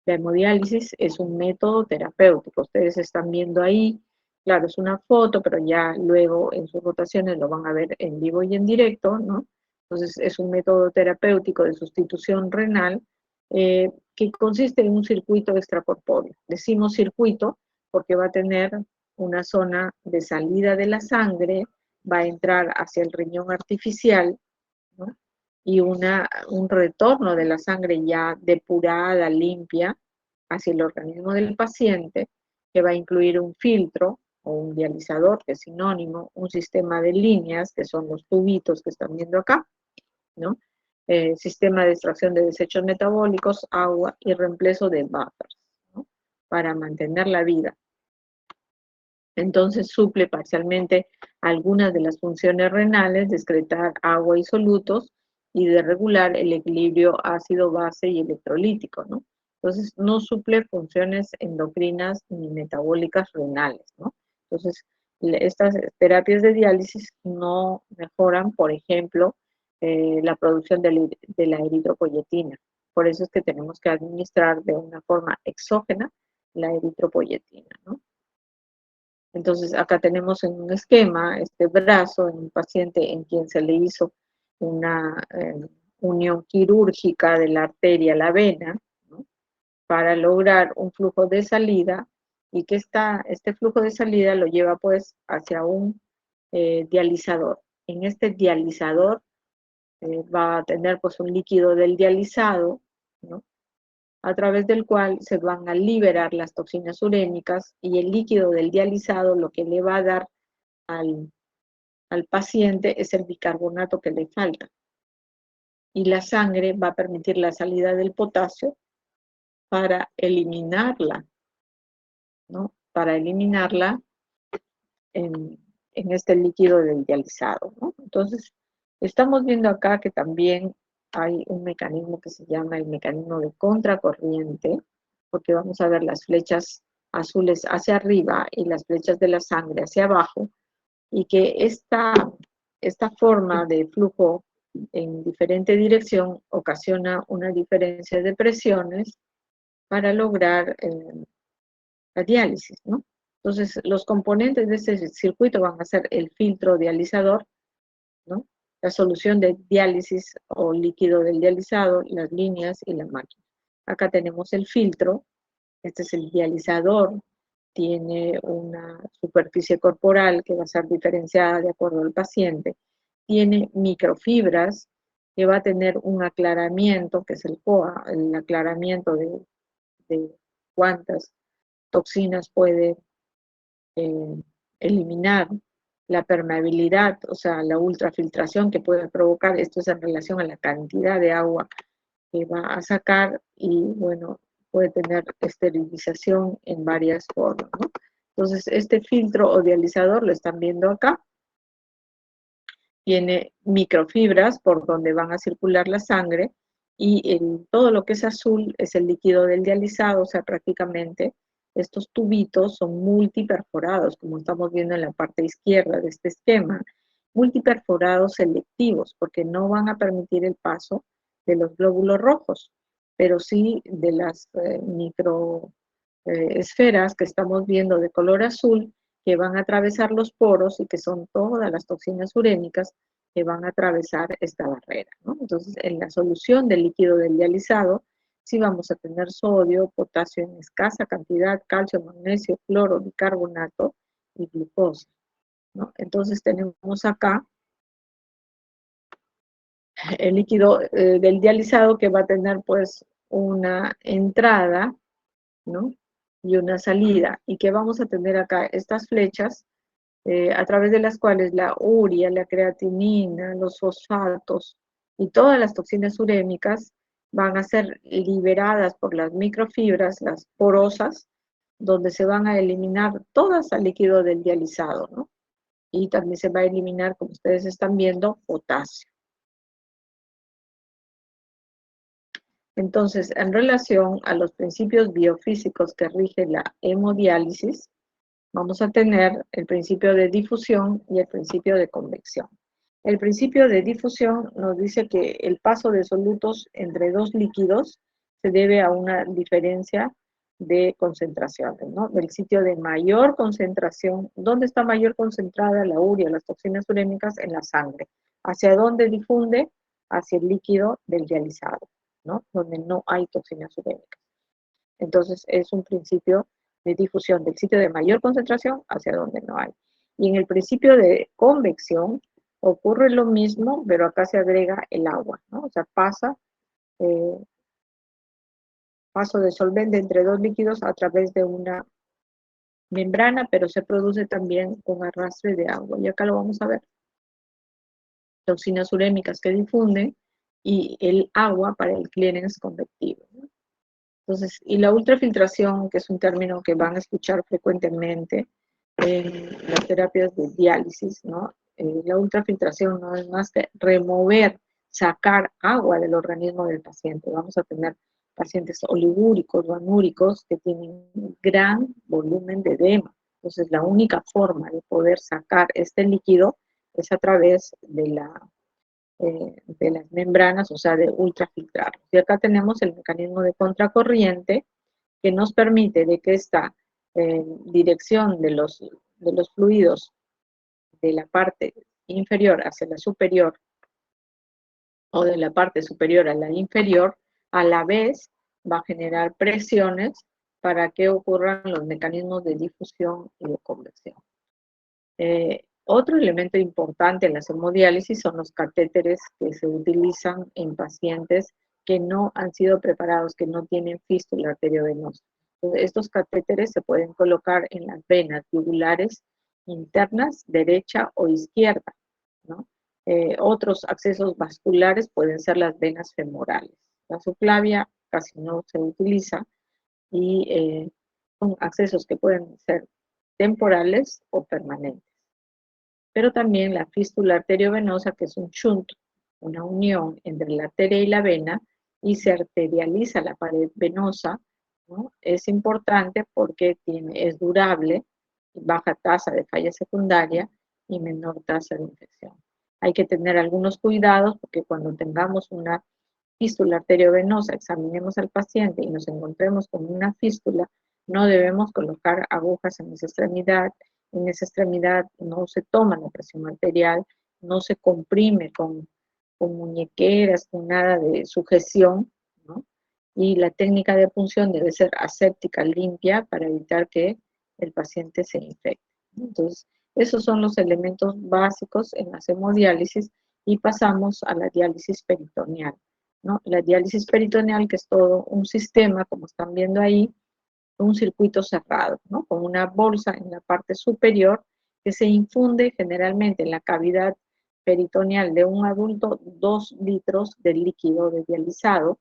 S2: La hemodiálisis es un método terapéutico. Ustedes están viendo ahí, claro, es una foto, pero ya luego en sus rotaciones lo van a ver en vivo y en directo, ¿no? Entonces, es un método terapéutico de sustitución renal que consiste en un circuito extracorpóreo. Decimos circuito porque va a tener una zona de salida de la sangre, va a entrar hacia el riñón artificial, ¿no? Y un retorno de la sangre ya depurada, limpia, hacia el organismo del paciente, que va a incluir un filtro, o un dializador, que es sinónimo, un sistema de líneas, que son los tubitos que están viendo acá, ¿no? Sistema de extracción de desechos metabólicos, agua y reemplazo de buffers, ¿no? Para mantener la vida. Entonces suple parcialmente algunas de las funciones renales de excretar agua y solutos y de regular el equilibrio ácido-base y electrolítico, ¿no? Entonces no suple funciones endocrinas ni metabólicas renales, ¿no? Entonces estas terapias de diálisis no mejoran, por ejemplo, la producción de la eritropoyetina. Por eso es que tenemos que administrar de una forma exógena la eritropoyetina, ¿no? Entonces, acá tenemos en un esquema este brazo en un paciente en quien se le hizo una unión quirúrgica de la arteria a la vena, ¿no? Para lograr un flujo de salida y que este flujo de salida lo lleva pues hacia un dializador. En este dializador va a tener pues un líquido del dializado, ¿no? A través del cual se van a liberar las toxinas urémicas y el líquido del dializado lo que le va a dar al paciente es el bicarbonato que le falta. Y la sangre va a permitir la salida del potasio para eliminarla, ¿no? Para eliminarla en este líquido del dializado, ¿no? Entonces, estamos viendo acá que también hay un mecanismo que se llama el mecanismo de contracorriente, porque vamos a ver las flechas azules hacia arriba y las flechas de la sangre hacia abajo, y que esta forma de flujo en diferente dirección ocasiona una diferencia de presiones para lograr la diálisis, ¿no? Entonces, los componentes de este circuito van a ser el filtro dializador, ¿no? La solución de diálisis o líquido del dializado, las líneas y la máquina. Acá tenemos el filtro, este es el dializador, tiene una superficie corporal que va a ser diferenciada de acuerdo al paciente, tiene microfibras que va a tener un aclaramiento, que es el COA, el aclaramiento de cuántas toxinas puede eliminar, la permeabilidad, o sea, la ultrafiltración que puede provocar, esto es en relación a la cantidad de agua que va a sacar y, bueno, puede tener esterilización en varias formas, ¿no? Entonces, este filtro o dializador, lo están viendo acá, tiene microfibras por donde van a circular la sangre y todo lo que es azul es el líquido del dializado, o sea, prácticamente estos tubitos son multiperforados, como estamos viendo en la parte izquierda de este esquema, multiperforados selectivos, porque no van a permitir el paso de los glóbulos rojos, pero sí de las microesferas que estamos viendo de color azul, que van a atravesar los poros y que son todas las toxinas urémicas que van a atravesar esta barrera, ¿no? Entonces, en la solución del líquido del dializado, sí vamos a tener sodio, potasio en escasa cantidad, calcio, magnesio, cloro, bicarbonato y glucosa, ¿no? Entonces tenemos acá el líquido del dializado que va a tener pues una entrada, ¿no? Y una salida, y que vamos a tener acá estas flechas a través de las cuales la urea, la creatinina, los fosfatos y todas las toxinas urémicas van a ser liberadas por las microfibras, las porosas, donde se van a eliminar todas al líquido del dializado, ¿no? Y también se va a eliminar, como ustedes están viendo, potasio. Entonces, en relación a los principios biofísicos que rige la hemodiálisis, vamos a tener el principio de difusión y el principio de convección. El principio de difusión nos dice que el paso de solutos entre dos líquidos se debe a una diferencia de concentraciones, ¿no? Del sitio de mayor concentración, ¿dónde está mayor concentrada la urea, las toxinas urémicas? En la sangre. ¿Hacia dónde difunde? Hacia el líquido del dializado, ¿no? Donde no hay toxinas urémicas. Entonces, es un principio de difusión del sitio de mayor concentración hacia donde no hay. Y en el principio de convección ocurre lo mismo, pero acá se agrega el agua, ¿no? O sea, paso de solvente entre dos líquidos a través de una membrana, pero se produce también con arrastre de agua. Y acá lo vamos a ver. Toxinas urémicas que difunden y el agua para el clearance convectivo, ¿no? Entonces, y la ultrafiltración, que es un término que van a escuchar frecuentemente en las terapias de diálisis, ¿no? La ultrafiltración no es más que remover, sacar agua del organismo del paciente. Vamos a tener pacientes oligúricos o anúricos que tienen gran volumen de edema. Entonces, la única forma de poder sacar este líquido es a través de las membranas, o sea, de ultrafiltrar. Y acá tenemos el mecanismo de contracorriente que nos permite de que esta dirección de los fluidos de la parte inferior hacia la superior o de la parte superior a la inferior, a la vez va a generar presiones para que ocurran los mecanismos de difusión y de convección. Otro elemento importante en la hemodiálisis son los catéteres que se utilizan en pacientes que no han sido preparados, que no tienen fístula arteriovenosa. Estos catéteres se pueden colocar en las venas tubulares internas, derecha o izquierda, ¿no? Otros accesos vasculares pueden ser las venas femorales. La subclavia casi no se utiliza y son accesos que pueden ser temporales o permanentes. Pero también la fístula arteriovenosa, que es un shunt, una unión entre la arteria y la vena, y se arterializa la pared venosa, ¿no? Es importante porque es durable, baja tasa de falla secundaria y menor tasa de infección. Hay que tener algunos cuidados porque cuando tengamos una fístula arteriovenosa, examinemos al paciente y nos encontremos con una fístula, no debemos colocar agujas en esa extremidad. En esa extremidad no se toma la presión arterial, no se comprime con muñequeras, con nada de sujeción, ¿no? Y la técnica de punción debe ser aséptica, limpia, para evitar que el paciente se infecte. Entonces, esos son los elementos básicos en la hemodiálisis y pasamos a la diálisis peritoneal, ¿no? La diálisis peritoneal, que es todo un sistema, como están viendo ahí, un circuito cerrado, ¿no? Con una bolsa en la parte superior que se infunde generalmente en la cavidad peritoneal de un adulto 2 litros de líquido dializado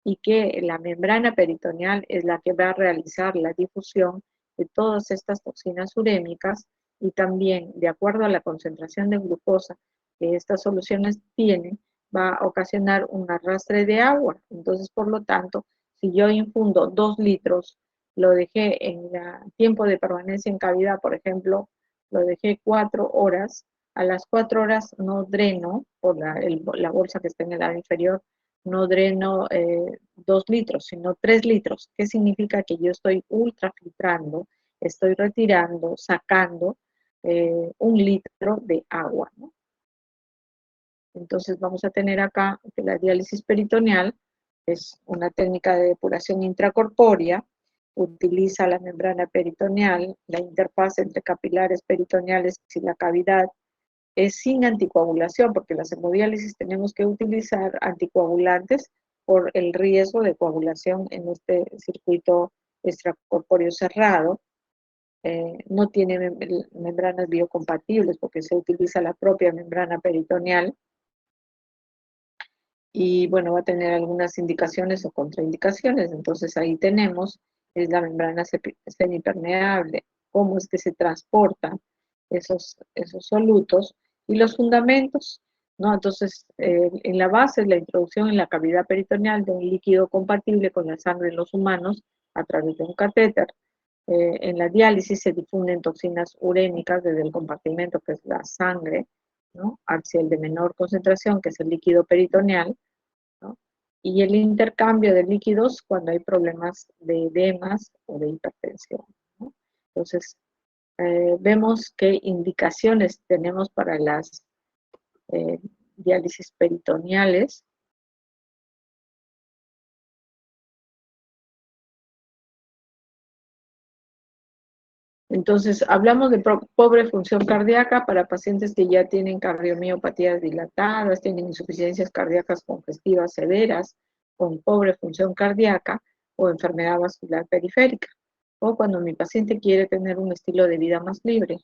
S2: y que la membrana peritoneal es la que va a realizar la difusión de todas estas toxinas urémicas y también, de acuerdo a la concentración de glucosa que estas soluciones tienen, va a ocasionar un arrastre de agua. Entonces, por lo tanto, si yo infundo 2 litros, lo dejé en tiempo de permanencia en cavidad, por ejemplo, lo dejé 4 horas, a las 4 horas no dreno por la bolsa que está en el lado inferior, no dreno 2 litros, sino 3 litros. ¿Qué significa? Que yo estoy ultrafiltrando, estoy retirando, sacando 1 litro de agua, ¿no? Entonces vamos a tener acá que la diálisis peritoneal es una técnica de depuración intracorpórea, utiliza la membrana peritoneal, la interfaz entre capilares peritoneales y la cavidad, es sin anticoagulación, porque las hemodiálisis tenemos que utilizar anticoagulantes por el riesgo de coagulación en este circuito extracorpóreo cerrado. No tiene membranas biocompatibles porque se utiliza la propia membrana peritoneal. Y bueno, va a tener algunas indicaciones o contraindicaciones. Entonces ahí tenemos, es la membrana semipermeable, cómo es que se transportan esos solutos y los fundamentos, ¿no? Entonces, en la base es la introducción en la cavidad peritoneal de un líquido compatible con la sangre en los humanos a través de un catéter. En la diálisis se difunden toxinas urémicas desde el compartimento que es la sangre, ¿no? Hacia el de menor concentración, que es el líquido peritoneal, ¿no? Y el intercambio de líquidos cuando hay problemas de edemas o de hipertensión, ¿no? Entonces, vemos qué indicaciones tenemos para las diálisis peritoneales. Entonces, hablamos de pobre función cardíaca para pacientes que ya tienen cardiomiopatías dilatadas, tienen insuficiencias cardíacas congestivas severas, con pobre función cardíaca o enfermedad vascular periférica. O cuando mi paciente quiere tener un estilo de vida más libre,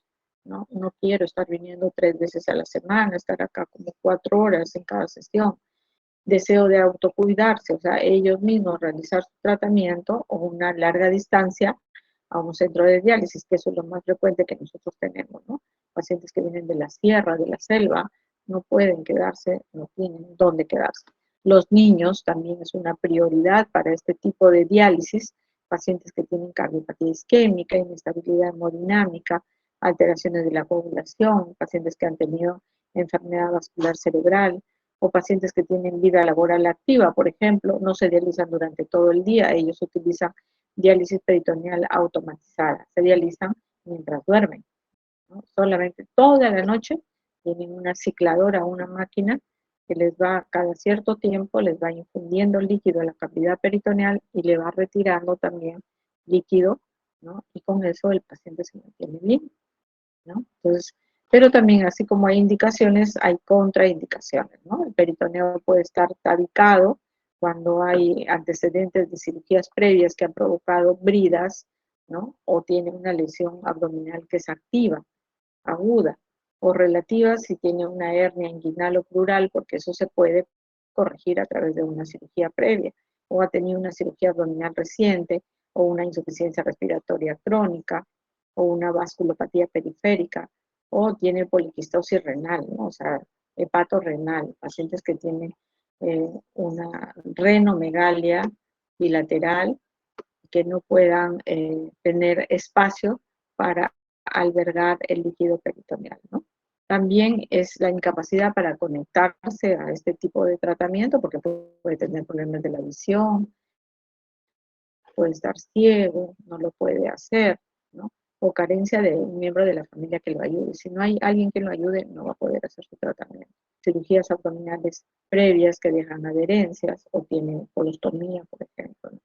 S2: ¿no? No quiero estar viniendo 3 veces a la semana, estar acá como 4 horas en cada sesión. Deseo de autocuidarse, o sea, ellos mismos realizar su tratamiento o una larga distancia a un centro de diálisis, que eso es lo más frecuente que nosotros tenemos, ¿no? Pacientes que vienen de la sierra, de la selva, no pueden quedarse, no tienen dónde quedarse. Los niños también es una prioridad para este tipo de diálisis, pacientes que tienen cardiopatía isquémica, inestabilidad hemodinámica, alteraciones de la coagulación, pacientes que han tenido enfermedad vascular cerebral, o pacientes que tienen vida laboral activa, por ejemplo, no se dializan durante todo el día, ellos utilizan diálisis peritoneal automatizada, se dializan mientras duermen, ¿no? Solamente toda la noche tienen una cicladora, una máquina que les va cada cierto tiempo, les va infundiendo líquido a la cavidad peritoneal y le va retirando también líquido, ¿no? Y con eso el paciente se mantiene bien, ¿no? Entonces, pero también, así como hay indicaciones, hay contraindicaciones, ¿no? El peritoneo puede estar tabicado cuando hay antecedentes de cirugías previas que han provocado bridas, ¿no? O tiene una lesión abdominal que es activa, aguda, o relativa si tiene una hernia inguinal o pleural, porque eso se puede corregir a través de una cirugía previa, o ha tenido una cirugía abdominal reciente, o una insuficiencia respiratoria crónica, o una vasculopatía periférica, o tiene poliquistosis renal, ¿no? O sea, hepatorrenal, pacientes que tienen una renomegalia bilateral, que no puedan tener espacio para albergar el líquido peritoneal, ¿no? También es la incapacidad para conectarse a este tipo de tratamiento, porque puede tener problemas de la visión, puede estar ciego, no lo puede hacer, ¿no? O carencia de un miembro de la familia que lo ayude. Si no hay alguien que lo ayude, no va a poder hacer su tratamiento. Cirugías abdominales previas que dejan adherencias o tienen colostomía, por ejemplo, ¿no?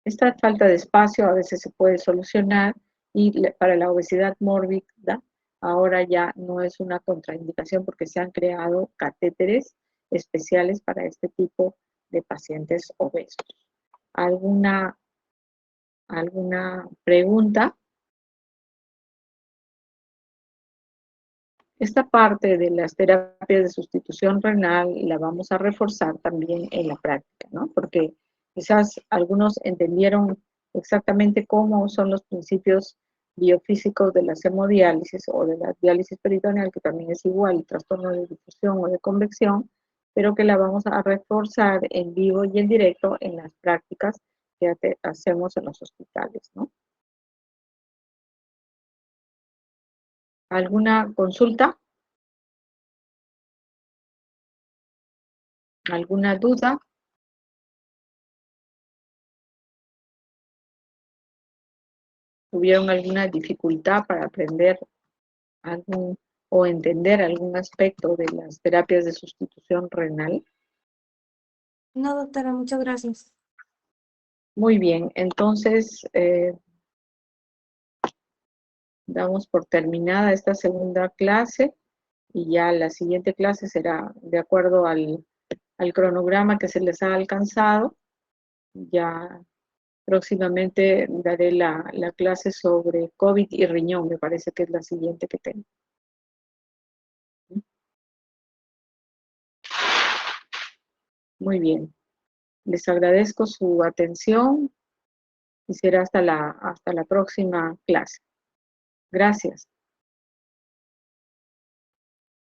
S2: Esta falta de espacio a veces se puede solucionar y para la obesidad mórbida ahora ya no es una contraindicación porque se han creado catéteres especiales para este tipo de pacientes obesos. ¿Alguna pregunta? Esta parte de las terapias de sustitución renal la vamos a reforzar también en la práctica, ¿no? Porque quizás algunos entendieron exactamente cómo son los principios biofísicos de la hemodiálisis o de la diálisis peritoneal, que también es igual, el trastorno de difusión o de convección, pero que la vamos a reforzar en vivo y en directo en las prácticas que hacemos en los hospitales, ¿no? ¿Alguna consulta? ¿Alguna duda? ¿Tuvieron alguna dificultad para aprender algún o entender algún aspecto de las terapias de sustitución renal?
S3: No, doctora, muchas gracias.
S2: Muy bien, entonces damos por terminada esta segunda clase y ya la siguiente clase será de acuerdo al cronograma que se les ha alcanzado. Ya próximamente daré la clase sobre COVID y riñón, me parece que es la siguiente que tengo. Muy bien. Les agradezco su atención y será hasta la próxima clase. Gracias.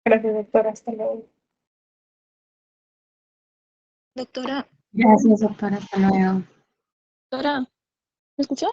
S1: Gracias, doctora. Hasta luego.
S5: Doctora,
S6: Gracias, doctora. Hasta luego.
S5: doctora, ¿me escuchó?